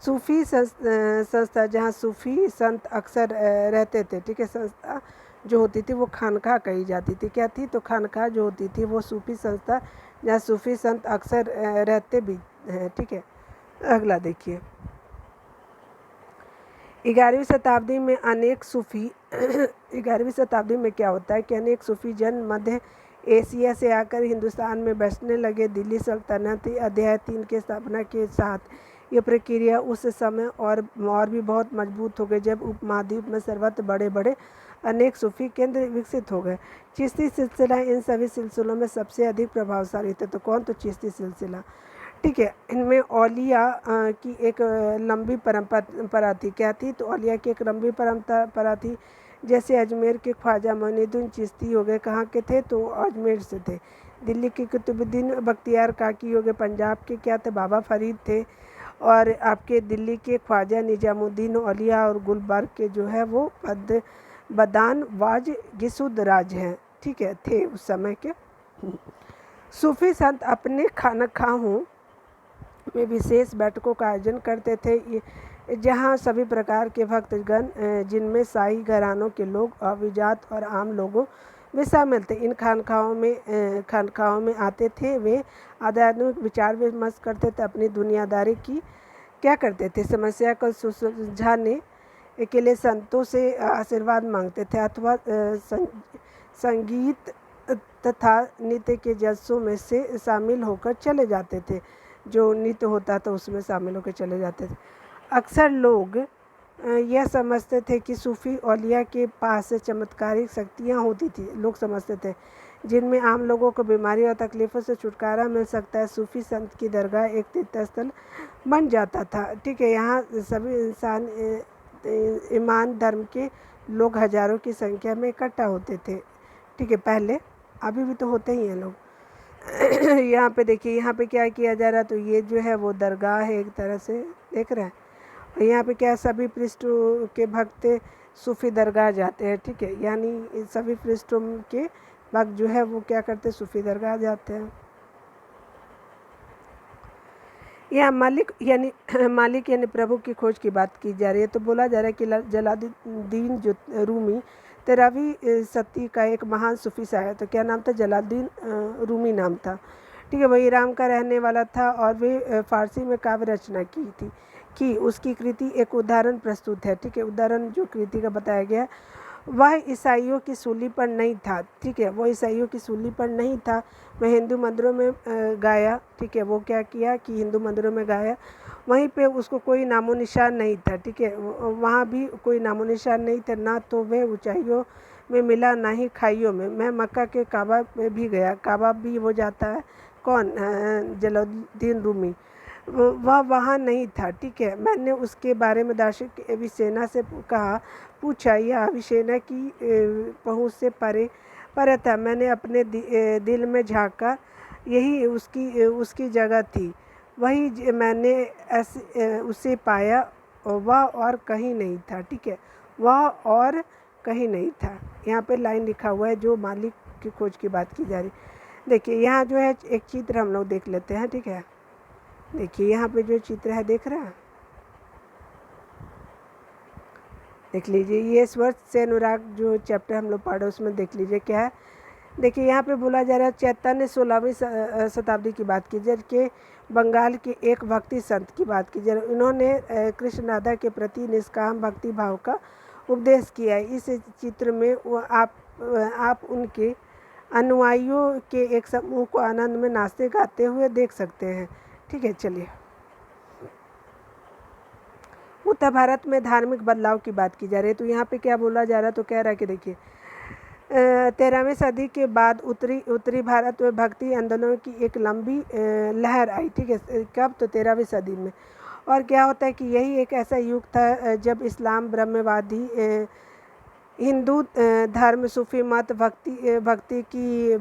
सूफी संस्था, जहाँ सूफी संत अक्सर रहते थे। ठीक है, संस्था जो होती थी वो खानका कही जाती थी। क्या थी? तो खानका जो होती थी वो सूफी संस्था, जहाँ सूफी संत अक्सर रहते भी हैं। ठीक है, अगला देखिए, 11वीं शताब्दी में अनेक सूफी 11वीं शताब्दी में क्या होता है कि अनेक सूफी जन मध्य एशिया से आकर हिंदुस्तान में बसने लगे। दिल्ली सल्तनत अध्याय 3 की स्थापना के साथ ये प्रक्रिया उस समय और भी बहुत मजबूत हो गई, जब उपमहाद्वीप में सर्वत्र बड़े बड़े अनेक सूफी केंद्र विकसित हो गए। चिश्ती सिलसिला इन सभी सिलसिलों में सबसे अधिक प्रभावशाली थे। तो कौन? तो चिश्ती सिलसिला। ठीक है, इनमें औलिया की एक लंबी परंपरा थी। क्या थी? तो औलिया की एक लंबी परंपरा थी। जैसे अजमेर के ख्वाजा मोइनुद्दीन चिश्ती हो गए, कहाँ के थे? तो अजमेर से थे। दिल्ली के कुतुबुद्दीन बख्तियार काकी हो गए, पंजाब के क्या थे? बाबा फरीद थे। और आपके दिल्ली के ख्वाजा निजामुद्दीन औलिया और गुलबर्ग के जो है वो बदान वाज गिसुद राज हैं। ठीक है, थे उस समय के। सूफी संत अपने खानखाहों में विशेष बैठकों का आयोजन करते थे, जहां सभी प्रकार के भक्तगण, जिनमें शाही घरानों के लोग, अभिजात और आम लोगों वे शामिल थे, इन खानखाहों में आते थे। वे आध्यात्मिक विचार विमर्श करते थे, अपनी दुनियादारी की क्या करते थे? समस्या को सुलझाने के लिए संतों से आशीर्वाद मांगते थे, अथवा संगीत तथा नृत्य के जलसों में से शामिल होकर चले जाते थे। जो नृत्य होता था उसमें शामिल होकर चले जाते थे। अक्सर लोग यह समझते थे कि सूफी औलिया के पास चमत्कारिक शक्तियाँ होती थी। लोग समझते थे जिनमें आम लोगों को बीमारी और तकलीफ़ों से छुटकारा मिल सकता है। सूफी संत की दरगाह एक तीर्थस्थल बन जाता था। ठीक है, यहाँ सभी इंसान ईमान धर्म के लोग हजारों की संख्या में इकट्ठा होते थे। ठीक है, पहले, अभी भी तो होते ही हैं लोग। यहाँ पे देखिए, यहाँ पे क्या किया जा रहा है? तो ये जो है वो दरगाह है, एक तरह से देख रहे हैं। यहाँ पे क्या, सभी पृष्ठों के भक्त सूफी दरगाह जाते हैं। ठीक है, यानी सभी पृष्ठों के भक्त जो है वो क्या करते हैं? सूफी दरगाह जाते हैं। यहाँ मालिक यानी प्रभु की खोज की बात की जा रही है। तो बोला जा रहा है कि जलालुद्दीन जो रूमी 13वीं सदी का एक महान सूफी शायर। तो क्या नाम था? जलालुद्दीन रूमी नाम था। ठीक है, वही ईरान का रहने वाला था, और वे फारसी में काव्य रचना की उसकी कृति एक उदाहरण प्रस्तुत है। ठीक है, उदाहरण जो कृति का बताया गया वह ईसाइयों की सूली पर नहीं था। ठीक है, वो ईसाइयों की सूली पर नहीं था, वह हिंदू मंदिरों में गाया। ठीक है, वो क्या किया कि हिंदू मंदिरों में गाया, वहीं पे उसको कोई नामो निशान नहीं था। ठीक है, वहाँ भी कोई नामो निशान नहीं था, ना तो वह ऊंचाइयों में मिला, ना ही खाइयों में। मैं मक्का के काबा में भी गया, काबा भी वो जाता है, कौन? जलालुद्दीन रूमी, वह वहाँ नहीं था। ठीक है, मैंने उसके बारे में दार्शनिक अविसेना से पूछा, यह अविसेना की पहुँच से परे था। मैंने अपने दिल में झांका, यही उसकी जगह थी, वही मैंने उसे पाया, और वह और कहीं नहीं था। ठीक है, वह और कहीं नहीं था। यहाँ पे लाइन लिखा हुआ है जो मालिक की खोज की बात की जा रही। देखिए यहाँ जो है एक चित्र हम लोग देख लेते हैं। ठीक है, देखिए यहाँ पे जो चित्र है देख रहे हैं, देख लीजिए। ये स्वर्थ से अनुराग जो चैप्टर हम लोग पढ़े उसमें देख लीजिए क्या है। देखिए यहाँ पे बोला जा रहा है चैतन्य 16वीं शताब्दी की बात की जाए कि बंगाल के एक भक्ति संत की बात की जाए, उन्होंने कृष्ण राधा के प्रति निष्काम भक्ति भाव का उपदेश किया है। इस चित्र में वो आप उनके अनुयायियों के एक समूह को आनंद में नाचते गाते हुए देख सकते हैं। ठीक है, चलिए उत्तर भारत में धार्मिक बदलाव की बात की जा रही है। तो यहाँ पे क्या बोला जा रहा है, तो कह रहा है कि देखिए 13वीं सदी के बाद उत्तरी भारत में भक्ति आंदोलनों की एक लंबी लहर आई। ठीक है, कब, तो 13वीं सदी में। और क्या होता है कि यही एक ऐसा युग था जब इस्लाम, ब्रह्मवादी, हिंदू धर्म, सूफी मत, भक्ति की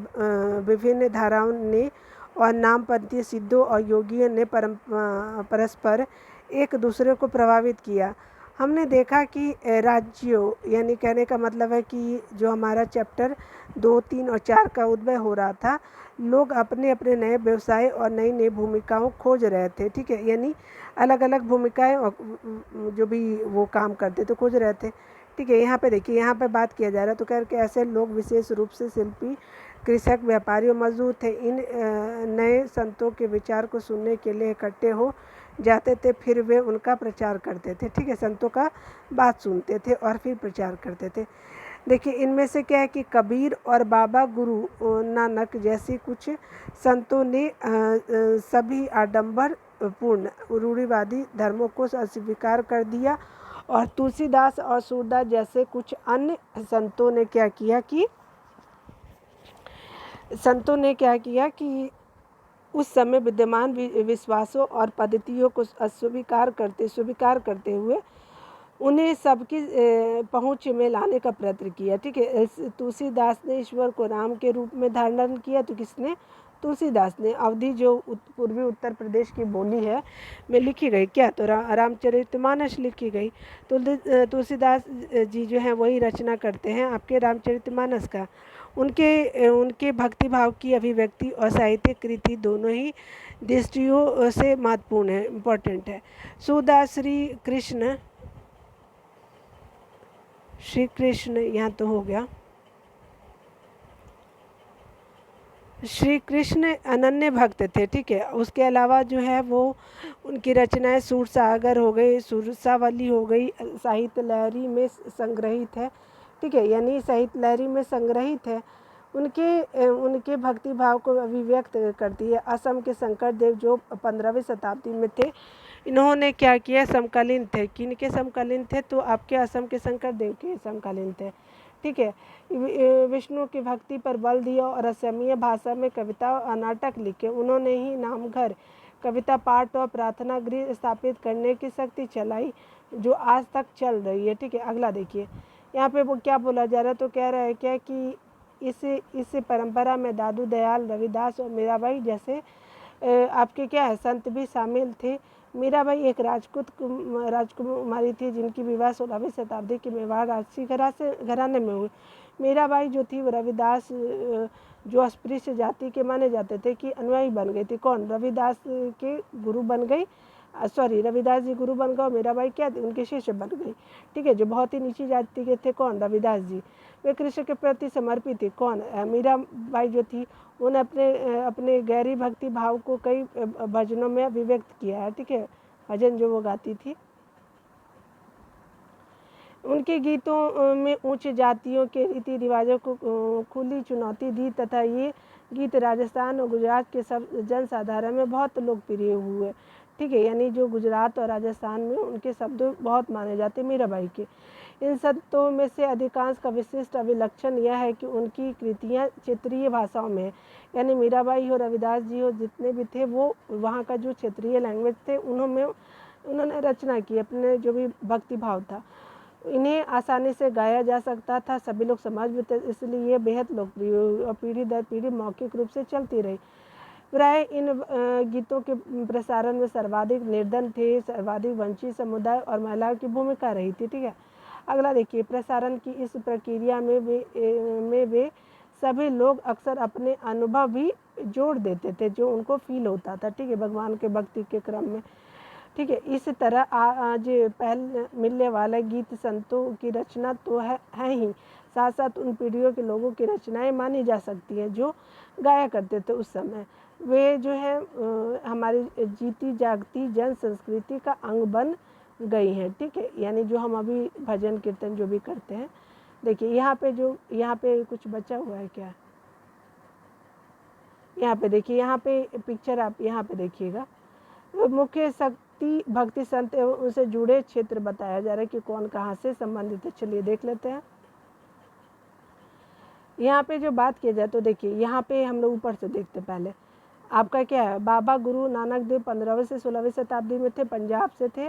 विभिन्न धाराओं ने और नामपंथी सिद्धों और योगियों ने परस्पर एक दूसरे को प्रभावित किया। हमने देखा कि राज्यों, यानी कहने का मतलब है कि जो हमारा चैप्टर 2, 3 और 4 का उद्भव हो रहा था, लोग अपने अपने नए व्यवसाय और नई नई भूमिकाओं खोज रहे थे। ठीक है, यानी अलग अलग भूमिकाएं और जो भी वो काम करते थे खोज रहे थे। ठीक है, यहाँ पे देखिए, यहाँ पे बात किया जा रहा है तो कह के ऐसे लोग विशेष रूप से शिल्पी, कृषक, व्यापारी और मजदूर थे। इन नए संतों के विचार को सुनने के लिए इकट्ठे हो जाते थे, फिर वे उनका प्रचार करते थे। ठीक है, संतों का बात सुनते थे और फिर प्रचार करते थे। देखिए इनमें से क्या है कि कबीर और बाबा गुरु नानक जैसी कुछ संतों ने सभी आडंबर पूर्ण रूढ़िवादी धर्मों को अस्वीकार कर दिया, और तुलसीदास और सूरदास जैसे कुछ अन्य संतों ने क्या किया कि उस समय विद्यमान विश्वासों और पद्धतियों को स्वीकार करते हुए उन्हें सबकी पहुँच में लाने का प्रयत्न किया। ठीक है, तुलसीदास ने ईश्वर को राम के रूप में धारण किया। तो किसने? तुलसीदास ने। अवधि जो पूर्वी उत्तर प्रदेश की बोली है में लिखी गई, क्या, तो रामचरितमानस लिखी गई। तुलसीदास जी जो हैं वही रचना करते हैं आपके रामचरितमानस का। उनके भक्ति भाव की अभिव्यक्ति और साहित्यिक कृति दोनों ही दृष्टियों से महत्वपूर्ण है, इम्पोर्टेंट है। सूरदास श्री कृष्ण यहाँ तो हो गया, श्री कृष्ण अनन्य भक्त थे। ठीक है, उसके अलावा जो है वो उनकी रचनाएं सूरसागर हो गई, सुरसावली हो गई, साहित्य लहरी में संग्रहित है। ठीक है, यानी साहित्य लहरी में संग्रहित है। उनके भक्ति भाव को अभिव्यक्त करती है। असम के शंकर देव जो 15वीं शताब्दी में थे, इन्होंने क्या किया, समकालीन थे। किनके समकालीन थे? तो आपके असम के शंकर देव के समकालीन थे। ठीक है, विष्णु की भक्ति पर बल दिया और असमिया भाषा में कविता और नाटक लिखे। उन्होंने ही नामघर, कविता पाठ और प्रार्थना गृह स्थापित करने की शक्ति चलाई जो आज तक चल रही है। ठीक है, अगला देखिए, यहाँ पे वो क्या बोला जा रहा है, तो कह रहा है क्या कि इस परंपरा में दादू दयाल, रविदास और मीराबाई जैसे आपके क्या है संत भी शामिल थे। मीराबाई एक राजकुमारी थी जिनकी विवाह 16वीं शताब्दी के मेवाड़ राजसी घराने में हुई। मीराबाई जो थी वो रविदास जो अस्पृश्य जाति के माने जाते थे कि अनुयायी बन गई थी। कौन? रविदास के गुरु बन गई, रविदास जी गुरु बन गए और मीराबाई क्या थी? उनके शिष्य बन गई। ठीक है, जो बहुत ही नीची जाति के थे, कौन? रविदास जी। वे कृष्ण के प्रति समर्पित थी। कौन? मीराबाई जो थी उन्होंने अपने गहरी भक्ति भाव को कई भजनों में अभिव्यक्त किया है। ठीक है, भजन जो वो गाती थी। उनके गीतों में उच्च जातियों के रीति रिवाजों को खुली चुनौती दी तथा ये गीत राजस्थान और गुजरात के सब जनसाधारण में बहुत लोकप्रिय हुए। ठीक है, यानी जो गुजरात और राजस्थान में उनके शब्द बहुत माने जाते मीराबाई के। इन संतों में से अधिकांश का विशिष्ट अभिलक्षण यह है कि उनकी कृतियाँ क्षेत्रीय भाषाओं में, यानी मीराबाई हो, रविदास जी हो, जितने भी थे वो वहाँ का जो क्षेत्रीय लैंग्वेज थे उन्होंने रचना की। अपने जो भी भक्ति भाव था इन्हें आसानी से गाया जा सकता था, सभी लोग समझ भी थे, इसलिए ये बेहद लोकप्रिय और पीढ़ी दर पीढ़ी मौखिक रूप से चलती रही। प्राय इन गीतों के प्रसारण में सर्वाधिक निर्धन थे, सर्वाधिक वंचित समुदाय और महिलाओं की भूमिका रही थी। ठीक है, अगला देखिए, प्रसारण की इस प्रक्रिया में वे सभी लोग अक्सर अपने अनुभव भी जोड़ देते थे जो उनको फील होता था। ठीक है, भगवान के भक्ति के क्रम में। ठीक है, इस तरह आज पहले मिलने वाला गीत संतों की रचना तो है ही, साथ साथ उन पीढ़ियों के लोगों की रचनाएं मानी जा सकती हैं जो गाया करते थे उस समय। वे जो है हमारी जीती जागती जन संस्कृति का अंग बन गई हैं। ठीक है, यानी जो हम अभी भजन कीर्तन जो भी करते हैं। देखिए यहाँ पे कुछ बचा हुआ है क्या? यहाँ पे देखिए, यहाँ पे पिक्चर आप यहाँ पे देखिएगा, मुख्य शक्ति भक्ति संत एवं उनसे जुड़े क्षेत्र बताया जा रहा है कि कौन कहाँ से संबंधित है। चलिए देख लेते हैं। यहाँ पे जो बात की जाए तो देखिए, यहाँ पे हम लोग ऊपर से देखते पहले आपका क्या है, बाबा गुरु नानक देव 15वीं से 16वीं शताब्दी में थे, पंजाब से थे,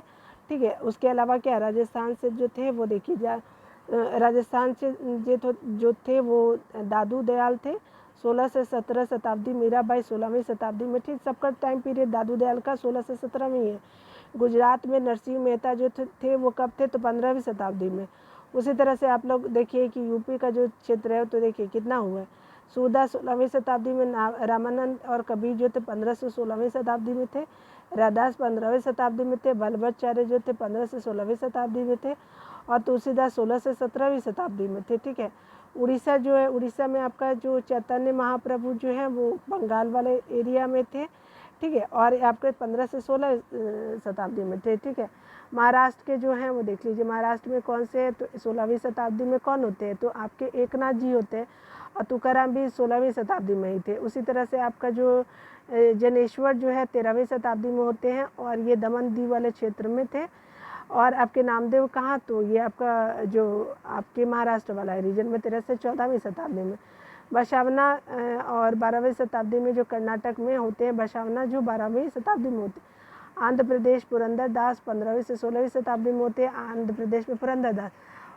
ठीक है। उसके अलावा क्या, राजस्थान से जो थे वो देखिए, राजस्थान से जो थे वो दादू दयाल थे, 16 से 17 शताब्दी, मीराबाई 16वीं शताब्दी में, ठीक। सबका टाइम पीरियड दादू दयाल का 16 से 17 में ही है। गुजरात में नरसिंह मेहता जो थे वो कब थे, तो 15वीं शताब्दी में। उसी तरह से आप लोग देखिए कि यूपी का जो क्षेत्र है तो देखिए कितना हुआ है। सूरदास 16वीं शताब्दी में, रामानंद और कबीर जो थे 15 से 16वीं शताब्दी में थे, राधास 15वीं शताब्दी में थे, वल्लभाचार्य जो थे 15 से 16वीं शताब्दी में थे, और तुलसीदास 16 से 17वीं शताब्दी में थे, ठीक है। उड़ीसा जो है, उड़ीसा में आपका जो चैतन्य महाप्रभु जो है वो बंगाल वाले एरिया में थे, ठीक है, और आपके 15 से 16 शताब्दी में थे, ठीक है। महाराष्ट्र के जो हैं वो देख लीजिए, महाराष्ट्र में कौन से हैं, तो 16वीं शताब्दी में कौन होते हैं, तो आपके एकनाथ जी होते हैं, और तुकाराम भी 16वीं शताब्दी में ही थे। उसी तरह से आपका जो जनेश्वर जो है 13वीं शताब्दी में होते हैं, और ये दमन दीव वाले क्षेत्र में थे। और आपके नामदेव कहाँ, तो ये आपका जो आपके महाराष्ट्र वाला है रीजन में, 13 से 14वीं शताब्दी में। बसावना और 12वीं शताब्दी में जो कर्नाटक में होते हैं, बसावना जो 12वीं शताब्दी में होते हैं। आंध्र प्रदेश पुरंदर दास 15वीं से 16वीं शताब्दी में होते हैं, आंध्र प्रदेश में पुरंदर दास।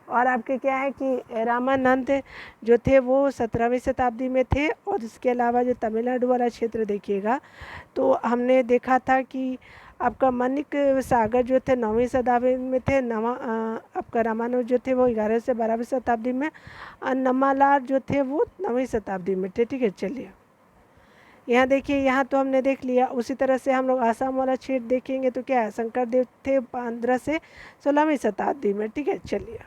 और आपके क्या है कि रामानंद जो थे वो 17वीं शताब्दी में थे। और इसके अलावा जो तमिलनाडु वाला क्षेत्र देखिएगा, तो हमने देखा था कि आपका मणिक सागर जो थे 9वीं शताब्दी में थे, आपका रामानुज जो थे वो 11 से 12वीं शताब्दी में, और नम्मालार जो थे वो 9वीं शताब्दी में थे, ठीक है। चलिए यहाँ देखिए, यहाँ तो हमने देख लिया। उसी तरह से हम लोग आसाम वाला क्षेत्र देखेंगे तो क्या है, शंकर देव थे 15 से 16वीं शताब्दी में, ठीक है। चलिए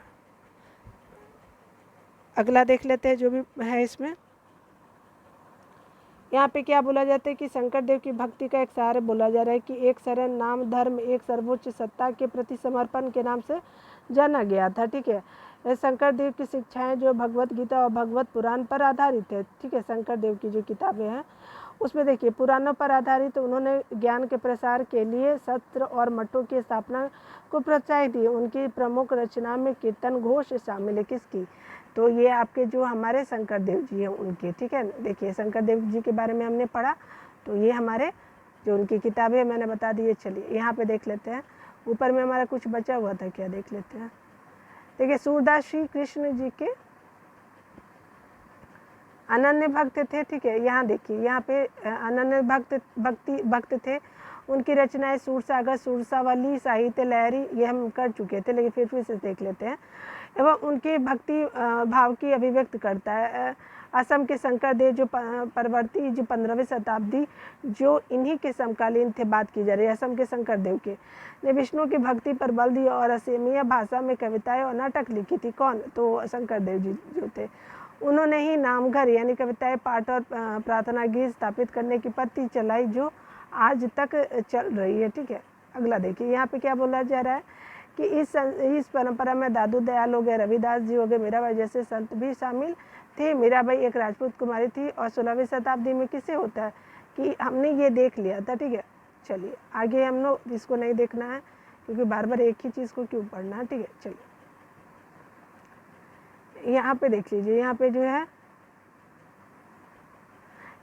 अगला देख लेते हैं जो भी है इसमें। यहाँ पे क्या बोला जाता है कि शंकर देव की भक्ति का एक सार बोला जा रहा है कि एक शरण नाम धर्म एक सर्वोच्च सत्ता के प्रति समर्पण के नाम से जाना गया था, ठीक है। शंकर देव की शिक्षाएं जो भगवत गीता और भगवत पुराण पर आधारित है, ठीक है। शंकर देव की जो किताबें हैं उसमें देखिए पुराणों पर आधारित उन्होंने ज्ञान के प्रसार के लिए सत्र और मठों की स्थापना को प्रोत्साहित दी। उनकी प्रमुख रचना में कीर्तन घोष शामिल है, किसकी, तो ये आपके जो हमारे शंकर देव जी हैं उनके, ठीक है। देखिए शंकर देव जी के बारे में हमने पढ़ा, तो ये हमारे जो उनकी किताबें मैंने बता दी है। चलिए यहाँ पे देख लेते हैं, ऊपर में हमारा कुछ बचा हुआ था, क्या देख लेते हैं। देखिए सूरदास श्री कृष्ण जी के अनन्य भक्त थे, ठीक है। यहाँ देखिए, यहाँ पे अनन्य भक्त थे। उनकी रचनाएं सूरसागर, सूरसावली, साहित्य लहरी ये हम कर चुके थे, लेकिन फिर से देख लेते हैं। एवं उनके भक्ति भाव की अभिव्यक्त करता है। असम के शंकर देव जो परवर्ती जो 15वीं शताब्दी जो इन्हीं के समकालीन थे, बात की जा रही है असम के शंकर देव के, ने विष्णु की भक्ति पर बल दिया और असमिया भाषा में कविताएं और नाटक लिखी थी। कौन, तो शंकर देव जी जो थे, उन्होंने ही नामघर यानी कविताएं पाठ और प्रार्थना गीत स्थापित करने की पत्ती चलाई जो आज तक चल रही है, ठीक है। अगला देखिए, यहाँ पे क्या बोला जा रहा है कि इस परंपरा में दादू दयाल हो गए, रविदास जी हो गए, मीराबाई जैसे संत भी शामिल थे। मीराबाई एक राजपूत कुमारी थी। और 16वीं शताब्दी में किसे होता है कि हमने ये देख लिया था, ठीक है। चलिए आगे हम लोग इसको नहीं देखना है क्योंकि बार बार एक ही चीज़ को क्यों पढ़ना है, ठीक है। चलिए यहाँ पे देख लीजिए, यहाँ पे जो है,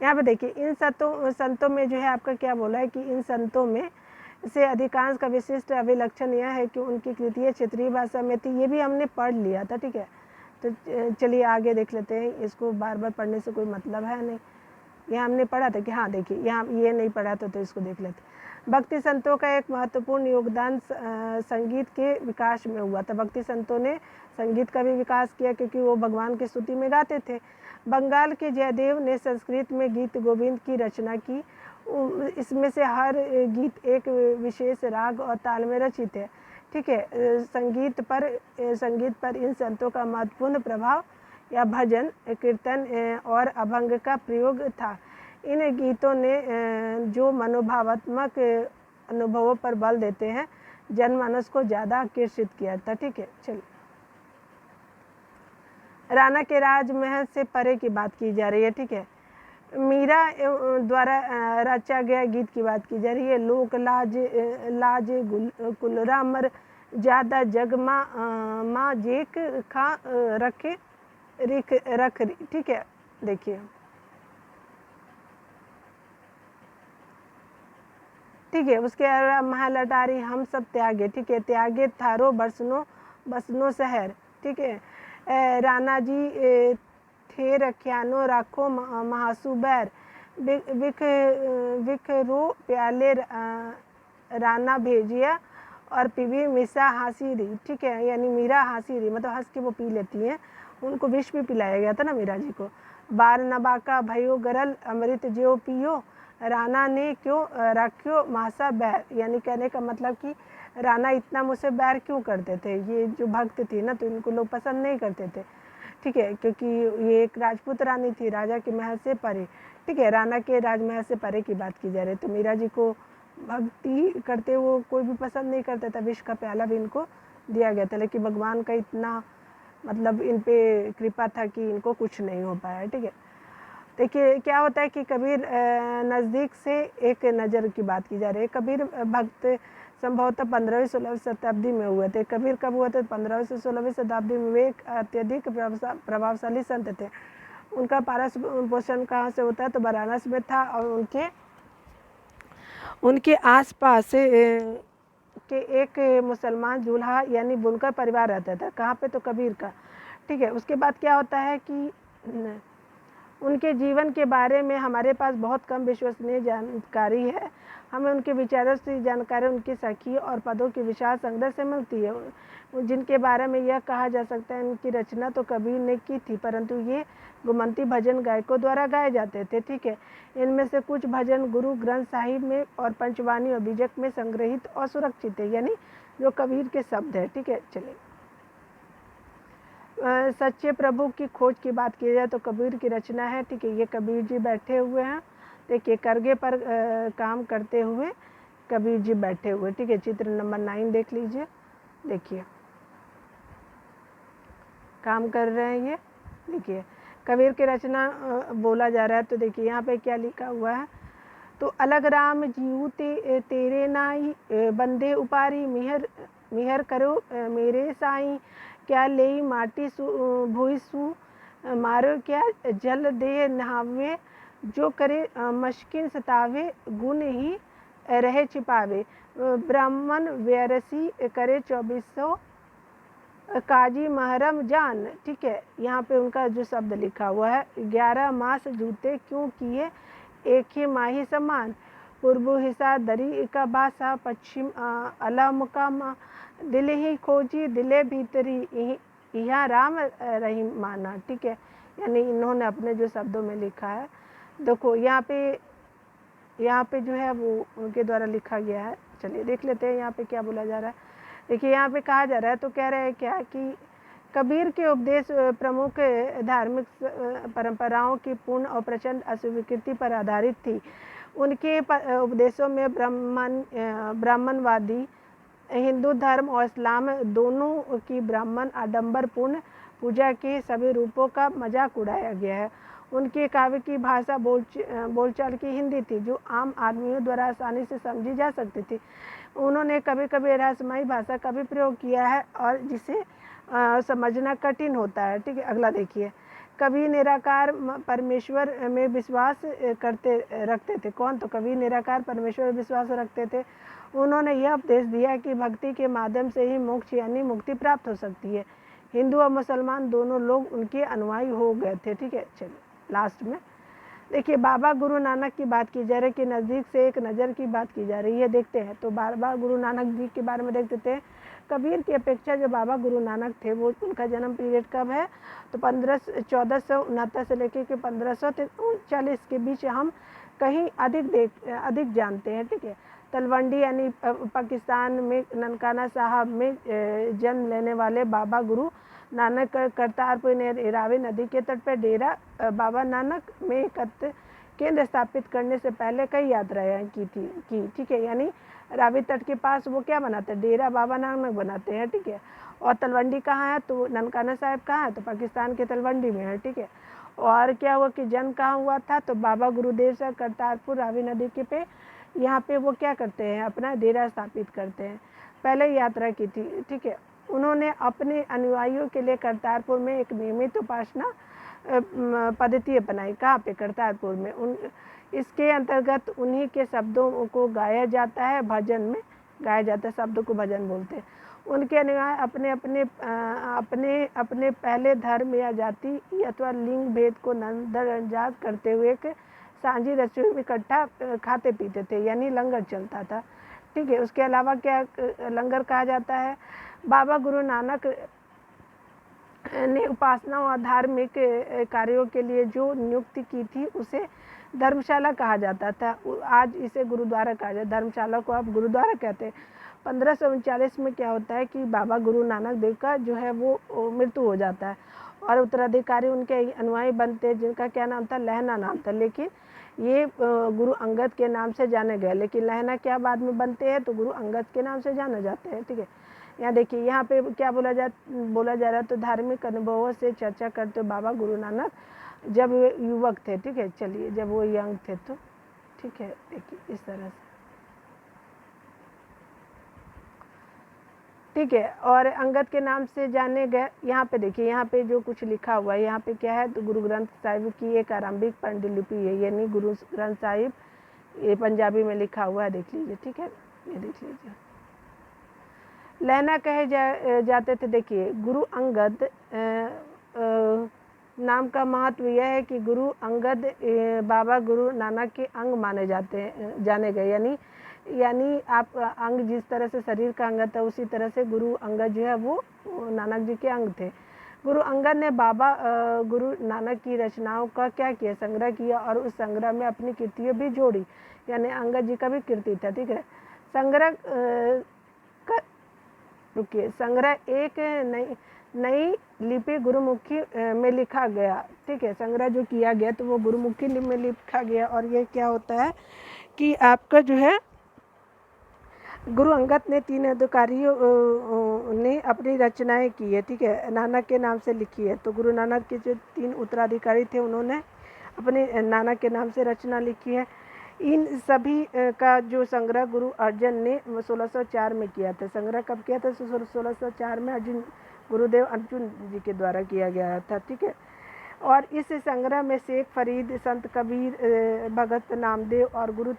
यहाँ पे देखिए इन संतों में जो है आपका क्या बोला है कि इन संतों में से अधिकांश का विशिष्ट अभिलक्षण यह है कि उनकी कृतियाँ क्षेत्रीय भाषा में थी। ये भी हमने पढ़ लिया था, ठीक है। तो चलिए आगे देख लेते हैं, इसको बार बार पढ़ने से कोई मतलब है नहीं। यहाँ हमने पढ़ा था कि हाँ देखिए, यहाँ ये नहीं पढ़ा था तो इसको देख लेते। भक्ति संतों का एक महत्वपूर्ण योगदान संगीत के विकास में हुआ था। भक्ति संतों ने संगीत का भी विकास किया क्योंकि वो भगवान की स्तुति में गाते थे। बंगाल के जयदेव ने संस्कृत में गीत गोविंद की रचना की। इसमें से हर गीत एक विशेष राग और ताल में रचित है, ठीक है। संगीत पर इन संतों का महत्वपूर्ण प्रभाव या भजन, कीर्तन और अभंग का प्रयोग था। इन गीतों ने जो मनोभावात्मक अनुभवों पर बल देते हैं, जनमानस को ज़्यादा आकर्षित किया था, ठीक है। चलिए राणा के राजमहल से परे की बात की जा रही है, ठीक है। मीरा द्वारा रचा गया गीत की बात की जा रही है। लोक लाज लाज कुलरा मर ज्यादा जग माँ जेक खा रखे रिख रख, ठीक है। देखिए, ठीक है। उसके अलावा महल अटारी हम सब त्यागे, ठीक है। त्यागे थारो बसनो बसनो शहर, ठीक है। राणा जी थे रख्यानो राखो महासु बैर, विख विख रो प्याले राना भेजिया और पीवी मिसा हासी रही, ठीक है। यानी मीरा हासी रही, मतलब हंस के वो पी लेती हैं। उनको विष भी पिलाया गया था ना मीरा जी को। बार नबाका भयो गरल अमृत ज्यो पियो, राणा ने क्यों रखियो मासा बैर, यानी कहने का मतलब कि राणा इतना मुझसे बैर क्यों करते थे। ये जो भक्त थी ना, तो इनको लोग पसंद नहीं करते थे, ठीक है, क्योंकि ये एक राजपूत रानी थी, राजा के महल से परे, ठीक है। राणा के राजमहल से परे की बात की जा रही है। तो मीरा जी को भक्ति करते वो कोई भी पसंद नहीं करता था। विष का प्याला भी इनको दिया गया था, लेकिन भगवान का इतना मतलब इन पे कृपा था कि इनको कुछ नहीं हो पाया, ठीक है। देखिए क्या होता है कि कबीर नज़दीक से एक नज़र की बात की जा रही है। कबीर भक्त संभवतः 15वीं 16वीं शताब्दी में हुए थे। कबीर कब हुए थे? 15वीं से 16वीं शताब्दी में। वे एक अत्यधिक प्रभावशाली संत थे। उनका पारस पोषण कहाँ से होता है? तो वाराणसी में था, और उनके आसपास के एक मुसलमान दूल्हा यानी बुनकर परिवार रहता था। कहाँ पे? तो कबीर का, ठीक है। उसके बाद क्या होता है कि उनके जीवन के बारे में हमारे पास बहुत कम विश्वसनीय जानकारी है। हमें उनके विचारों से जानकारी उनकी सखी और पदों की विशाल संग्रह से मिलती है, जिनके बारे में यह कहा जा सकता है उनकी रचना तो कबीर ने की थी, परंतु ये गुमंती भजन गायकों द्वारा गाए जाते थे, ठीक है। इनमें से कुछ भजन गुरु ग्रंथ साहिब में और पंचवाणी और बीजक में संग्रहित और सुरक्षित है, यानी जो कबीर के शब्द है, ठीक है। चलिए, सच्चे प्रभु की खोज की बात की जाए तो कबीर की रचना है, ठीक है। ये कबीर जी बैठे हुए हैं, देखिए करगे पर काम करते हुए कबीर जी बैठे हुए, ठीक है। चित्र नंबर 9 देख लीजिए। देखिए काम कर रहे हैं ये, देखिए कबीर की रचना बोला जा रहा है। तो देखिए यहाँ पे क्या लिखा हुआ है, तो अलग राम जीऊ तेरे नाई, बंदे उपारी मिहर मिहर करो मेरे साई, क्या ले माटी भूई सु मारो, क्या जल दे नहावे, जो करे मशकिन सतावे, गुण ही रहे छिपावे, ब्राह्मण व्यरसी करे 2400 काजी महरम जान, ठीक है। यहाँ पे उनका जो शब्द लिखा हुआ है, 11 मास जूते क्यों किए एक ही माही समान, पूर्व हिस्सा दरी का बासा, पश्चिम अला मुकामा, दिल ही खोजी दिले भीतरी, यहाँ राम रही माना, ठीक है। यानी इन्होंने अपने जो शब्दों में लिखा है, देखो यहाँ पे जो है वो उनके द्वारा लिखा गया है। चलिए देख लेते हैं यहाँ पे क्या बोला जा रहा है। देखिए यहाँ पे कहा जा रहा है, तो कह रहे हैं क्या कि कबीर के उपदेश प्रमुख धार्मिक परंपराओं की पूर्ण और प्रचंड अस्वीकृति पर आधारित थी। उनके उपदेशों में ब्राह्मणवादी हिंदू धर्म और इस्लाम दोनों की ब्राह्मण आडंबरपूर्ण पूजा के सभी रूपों का मजाक उड़ाया गया है। उनके काव्य की भाषा बोलचाल की हिंदी थी, जो आम आदमियों द्वारा आसानी से समझी जा सकती थी। उन्होंने कभी कभी रहस्यमयी भाषा का भी प्रयोग किया है, और जिसे समझना कठिन होता है, ठीक है। अगला देखिए, कभी निराकार परमेश्वर में विश्वास रखते थे। कौन? तो कभी निराकार परमेश्वर में विश्वास रखते थे। उन्होंने यह उपदेश दिया कि भक्ति के माध्यम से ही मोक्ष यानी मुक्ति प्राप्त हो सकती है। हिंदू और मुसलमान दोनों लोग उनके अनुयायी हो गए थे, ठीक है। चलिए लास्ट में देखिए, बाबा गुरु नानक की बात की जा रही है कि नज़दीक से एक नज़र की बात की जा रही है। देखते हैं, तो बाबा गुरु नानक जी के बारे में देखते थे। कबीर की अपेक्षा जो बाबा गुरु नानक थे, वो उनका जन्म पीरियड कब है? तो 1469 से लेकर के 1539 के बीच हम कहीं अधिक जानते हैं, ठीक है। तलवंडी यानी पाकिस्तान में ननकाना साहब में जन्म लेने वाले बाबा गुरु नानक करतारपुर रावी नदी के तट पर डेरा बाबा नानक में एकत्र केंद्र स्थापित करने से पहले कई यात्राएं की, ठीक है। यानी रावी तट के पास वो क्या बनाते हैं? डेरा बाबा नानक बनाते हैं, ठीक है। और तलवंडी कहाँ है, तो ननकाना साहिब कहाँ है, तो पाकिस्तान के तलवंडी में है, ठीक है। और क्या हुआ कि जन्म कहाँ हुआ था, तो बाबा गुरुदेव साहब करतारपुर रावी नदी के पे यहाँ पे वो क्या करते हैं, अपना डेरा स्थापित करते हैं। पहले यात्रा की थी, ठीक है। उन्होंने अपने अनुयायियों के लिए करतारपुर में एक नियमित उपासना पद्धति अपनाई। कहाँ पे, करतारपुर में। इसके अंतर्गत उन्हीं के शब्दों को गाया जाता है, भजन में गाया जाता है, शब्दों को भजन बोलते हैं। उनके अनुयायी अपने पहले धर्म या जाति अथवा लिंग भेद को नजरअंदाज करते हुए एक सांझी रसोई में इकट्ठा खाते पीते थे, यानी लंगर चलता था, ठीक है। उसके अलावा क्या लंगर कहा जाता है, बाबा गुरु नानक ने उपासना और धार्मिक कार्यों के लिए जो नियुक्ति की थी उसे धर्मशाला कहा जाता था। आज इसे गुरुद्वारा कहा जाता है, धर्मशाला को आप गुरुद्वारा कहते हैं। 1539 में क्या होता है कि बाबा गुरु नानक देव का जो है वो मृत्यु हो जाता है और उत्तराधिकारी उनके अनुयायी बनते हैं, जिनका क्या नाम था, लहना नाम था। लेकिन ये गुरु अंगद के नाम से जाने गए, लेकिन लहना क्या बाद में बनते हैं, तो गुरु अंगद के नाम से जाने जाते हैं, ठीक है। यहाँ देखिए, यहाँ पे क्या बोला जा रहा है, तो धार्मिक अनुभवों से चर्चा करते बाबा गुरु नानक जब वे युवक थे, ठीक है। चलिए, जब वो यंग थे तो ठीक है, देखिए इस तरह से, ठीक है। और अंगद के नाम से जाने गए। यहाँ पे देखिए, यहाँ पे जो कुछ लिखा हुआ है, यहाँ पे क्या है, तो गुरु ग्रंथ साहिब की एक आरंभिक पांडुलिपि है, यानी गुरु ग्रंथ साहिब ये पंजाबी में लिखा हुआ है, देख लीजिए, ठीक है, ये देख लीजिए। लहना कहे जाते थे। देखिए, गुरु अंगद नाम का महत्व यह है कि गुरु अंगद बाबा गुरु नानक के अंग माने जाने गए, यानी आप अंग जिस तरह से शरीर का अंग था, उसी तरह से गुरु अंगद जो है वो नानक जी के अंग थे। गुरु अंगद ने बाबा गुरु नानक की रचनाओं का क्या किया, संग्रह किया और उस संग्रह में अपनी कृतियाँ भी जोड़ी, यानी अंगद जी का भी कृति था, ठीक है। संग्रह एक नई लिपि गुरुमुखी में लिखा गया, ठीक है। संग्रह जो किया गया तो वो गुरुमुखी लिपि में लिखा गया। और ये क्या होता है कि आपका जो है गुरु अंगद ने 3 अधिकारियों ने अपनी रचनाएं की है, ठीक है, नानक के नाम से लिखी है। तो गुरु नानक के जो 3 उत्तराधिकारी थे, उन्होंने अपने नानक के नाम से रचना लिखी है। इन सभी का जो संग्रह गुरु अर्जन ने 1604 में किया था। संग्रह कब किया था, 1604 में गुरुदेव अर्जुन जी के द्वारा किया गया था, ठीक है। और इस संग्रह में शेख फरीद, संत कबीर, भगत नामदेव और गुरु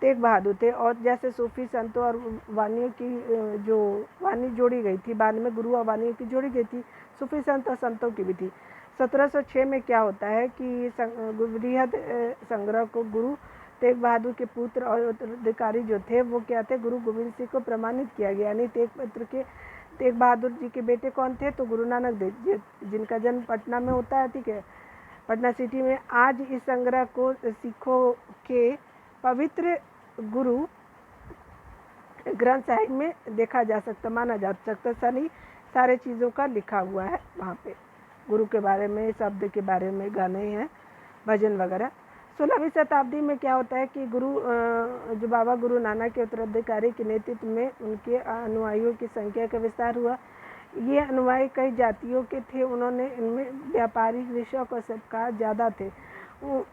तेग बहादुर थे। और जैसे सूफी संतों और वानियों की जो वानी जोड़ी गई थी, बाद में गुरु और वानियों की जोड़ी गई थी, सूफी संत और संतों की भी थी। 1706 में क्या होता है कि बृहद संग्रह को गुरु तेग बहादुर के पुत्र और उत्तराधिकारी जो थे वो क्या थे, गुरु गोविंद सिंह को प्रमाणित किया गया। यानी तेग बहादुर जी के बेटे कौन थे, तो गुरु नानक देव, जिनका जन्म पटना में होता है, ठीक है, पटना सिटी में। आज इस संग्रह को सिखों के पवित्र गुरु ग्रंथ साहिब में देखा जा सकता, माना जा सकता। सारे चीज़ों का लिखा हुआ है वहाँ पे, गुरु के बारे में, शब्द के बारे में, गाने हैं, भजन वगैरह। 16वीं शताब्दी में क्या होता है कि जो बाबा गुरु नानक के उत्तराधिकारी के नेतृत्व में उनके अनुयायियों की संख्या का विस्तार हुआ। ये अनुयायी कई जातियों के थे, उन्होंने इनमें व्यापारी, कृषक और सबका ज़्यादा थे।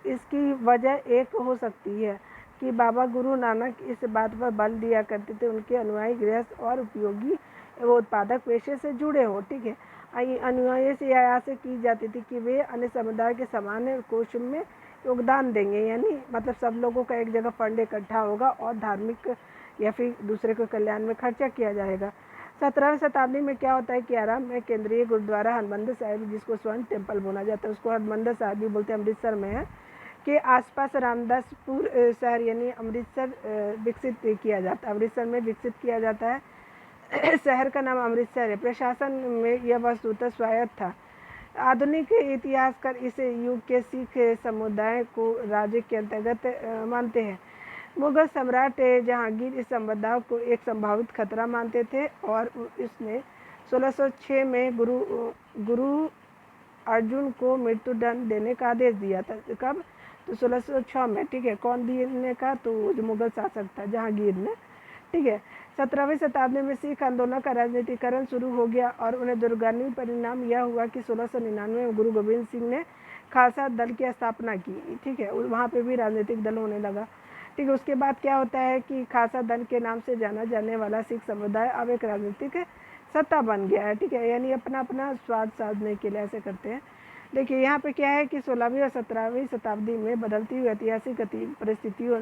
इसकी वजह एक हो सकती है कि बाबा गुरु नानक इस बात पर बल दिया करते थे उनके अनुयायी गृहस्थ और उपयोगी एवं उत्पादक पेशे से जुड़े हों, ठीक है। अनुयायी से यह आशा की जाती थी कि वे अन्य समुदाय के समान कोष में योगदान देंगे, यानी मतलब सब लोगों का एक जगह फंड इकट्ठा होगा और धार्मिक या फिर दूसरे के कल्याण में खर्चा किया जाएगा। 17वीं शताब्दी में क्या होता है कि आराम में केंद्रीय गुरुद्वारा हरमंदिर साहिब, जिसको स्वर्ण टेम्पल बोला जाता है, उसको हरमंदिर साहिब भी बोलते हैं, अमृतसर में है, के आसपास रामदासपुर शहर यानी अमृतसर विकसित किया जाता है। अमृतसर में विकसित किया जाता है। शहर का नाम अमृतसर है। प्रशासन में यह वस्तुतः स्वायत्त था। आधुनिक इतिहासकार इस युग के सिख समुदाय को राज्य के अंतर्गत मानते हैं। मुगल सम्राट जहांगीर इस समुदाय को एक संभावित खतरा मानते थे और इसने 1606 में गुरु अर्जुन को मृत्युदंड देने का आदेश दिया था। कब, तो 1606 में, ठीक है। कौन देने का, तो जो मुगल शासक था जहांगीर ने, ठीक है। 17वीं शताब्दी में सिख आंदोलन का राजनीतिकरण शुरू हो गया और उन्हें दूरगामी परिणाम यह हुआ कि 1699 में गुरु गोविंद सिंह ने खालसा दल की स्थापना की। ठीक है, वहाँ पे भी राजनीतिक दल होने लगा। ठीक है, उसके बाद क्या होता है कि खालसा दल के नाम से जाना जाने वाला सिख समुदाय अब एक राजनीतिक सत्ता बन गया है। ठीक है, यानी अपना अपना स्वार्थ साधने के लिए ऐसे करते हैं। देखिए यहाँ पे क्या है कि 16वीं और 17वीं शताब्दी में बदलती हुई ऐतिहासिक परिस्थितियों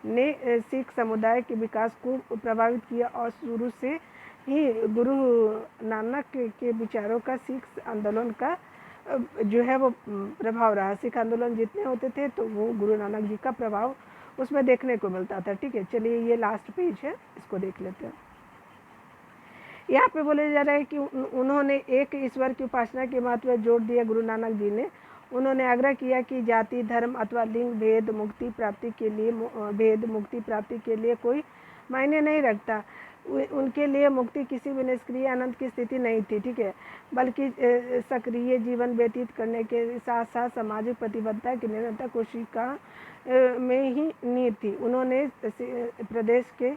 ने सिख समुदाय के विकास को प्रभावित किया और शुरू से ही गुरु नानक के विचारों का सिख आंदोलन का जो है वो प्रभाव रहा। सिख आंदोलन जितने होते थे तो वो गुरु नानक जी का प्रभाव उसमें देखने को मिलता था। ठीक है, चलिए ये लास्ट पेज है, इसको देख लेते हैं। यहाँ पे बोले जा रहा है कि उन्होंने एक ईश्वर की उपासना के महत्व पर जोर दिया। गुरु नानक जी ने उन्होंने आग्रह किया कि जाति धर्म अथवा लिंग भेद मुक्ति प्राप्ति के लिए कोई मायने नहीं रखता। उनके लिए मुक्ति किसी भी निष्क्रिय आनंद की स्थिति नहीं थी। ठीक है, बल्कि सक्रिय जीवन व्यतीत करने के साथ साथ सामाजिक प्रतिबद्धता की निरंतर कोशिश का में ही नींव थी। उन्होंने प्रदेश के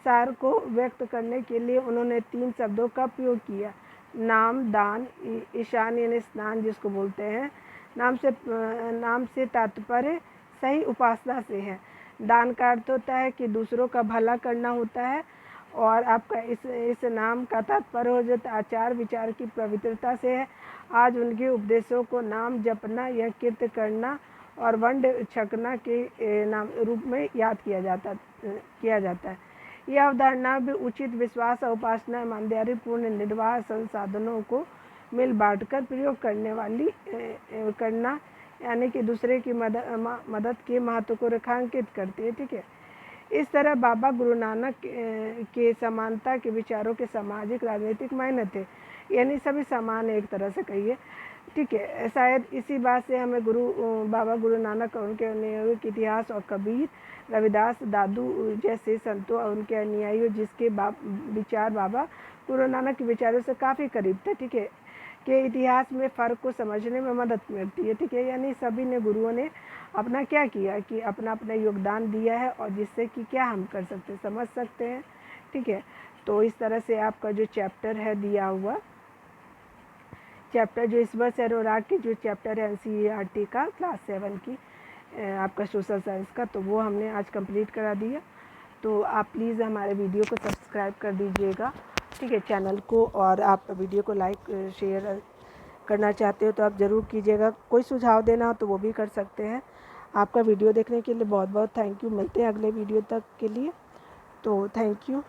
सार को व्यक्त करने के लिए उन्होंने 3 शब्दों का प्रयोग किया, नाम दान ईशान यानी स्नान जिसको बोलते हैं। नाम से तात्पर्य सही उपासना से है। दान का अर्थ होता है कि दूसरों का भला करना होता है और आपका इस नाम का तात्पर्य हो जाता है आचार विचार की पवित्रता से है। आज उनके उपदेशों को नाम जपना या कीर्त करना और वंड छकना के नाम रूप में याद किया जाता है। यह अवधारणा भी उचित विश्वास और उपासना ईमानदारी पूर्ण निर्वाह संसाधनों को मिल बांटकर प्रयोग करना यानी कि दूसरे की मदद के महत्व को रेखांकित करती है। ठीक है, इस तरह बाबा गुरु नानक के समानता के विचारों के सामाजिक राजनीतिक मायने थे, यानी सभी समान एक तरह से कहिए। ठीक है, शायद इसी बात से हमें बाबा गुरु नानक और उनके अनुयायियों के इतिहास और कबीर रविदास दादू जैसे संतों और उनके अनुयायियों जिसके विचार बाबा गुरु नानक के विचारों से काफ़ी करीब थे। ठीक है, के इतिहास में फ़र्क को समझने में मदद मिलती है। ठीक है, यानी सभी ने गुरुओं ने अपना क्या किया कि अपना अपना योगदान दिया है और जिससे कि क्या हम कर सकते समझ सकते हैं। ठीक है, तो इस तरह से आपका जो चैप्टर है दिया हुआ चैप्टर जो इस वर्ष एरोराग की जो चैप्टर है NCERT का क्लास 7 की आपका सोशल साइंस का, तो वो हमने आज कंप्लीट करा दिया। तो आप प्लीज़ हमारे वीडियो को सब्सक्राइब कर दीजिएगा। ठीक है, चैनल को, और आप वीडियो को लाइक शेयर करना चाहते हो तो आप ज़रूर कीजिएगा। कोई सुझाव देना हो तो वो भी कर सकते हैं। आपका वीडियो देखने के लिए बहुत बहुत थैंक यू। मिलते हैं अगले वीडियो तक के लिए, तो थैंक यू।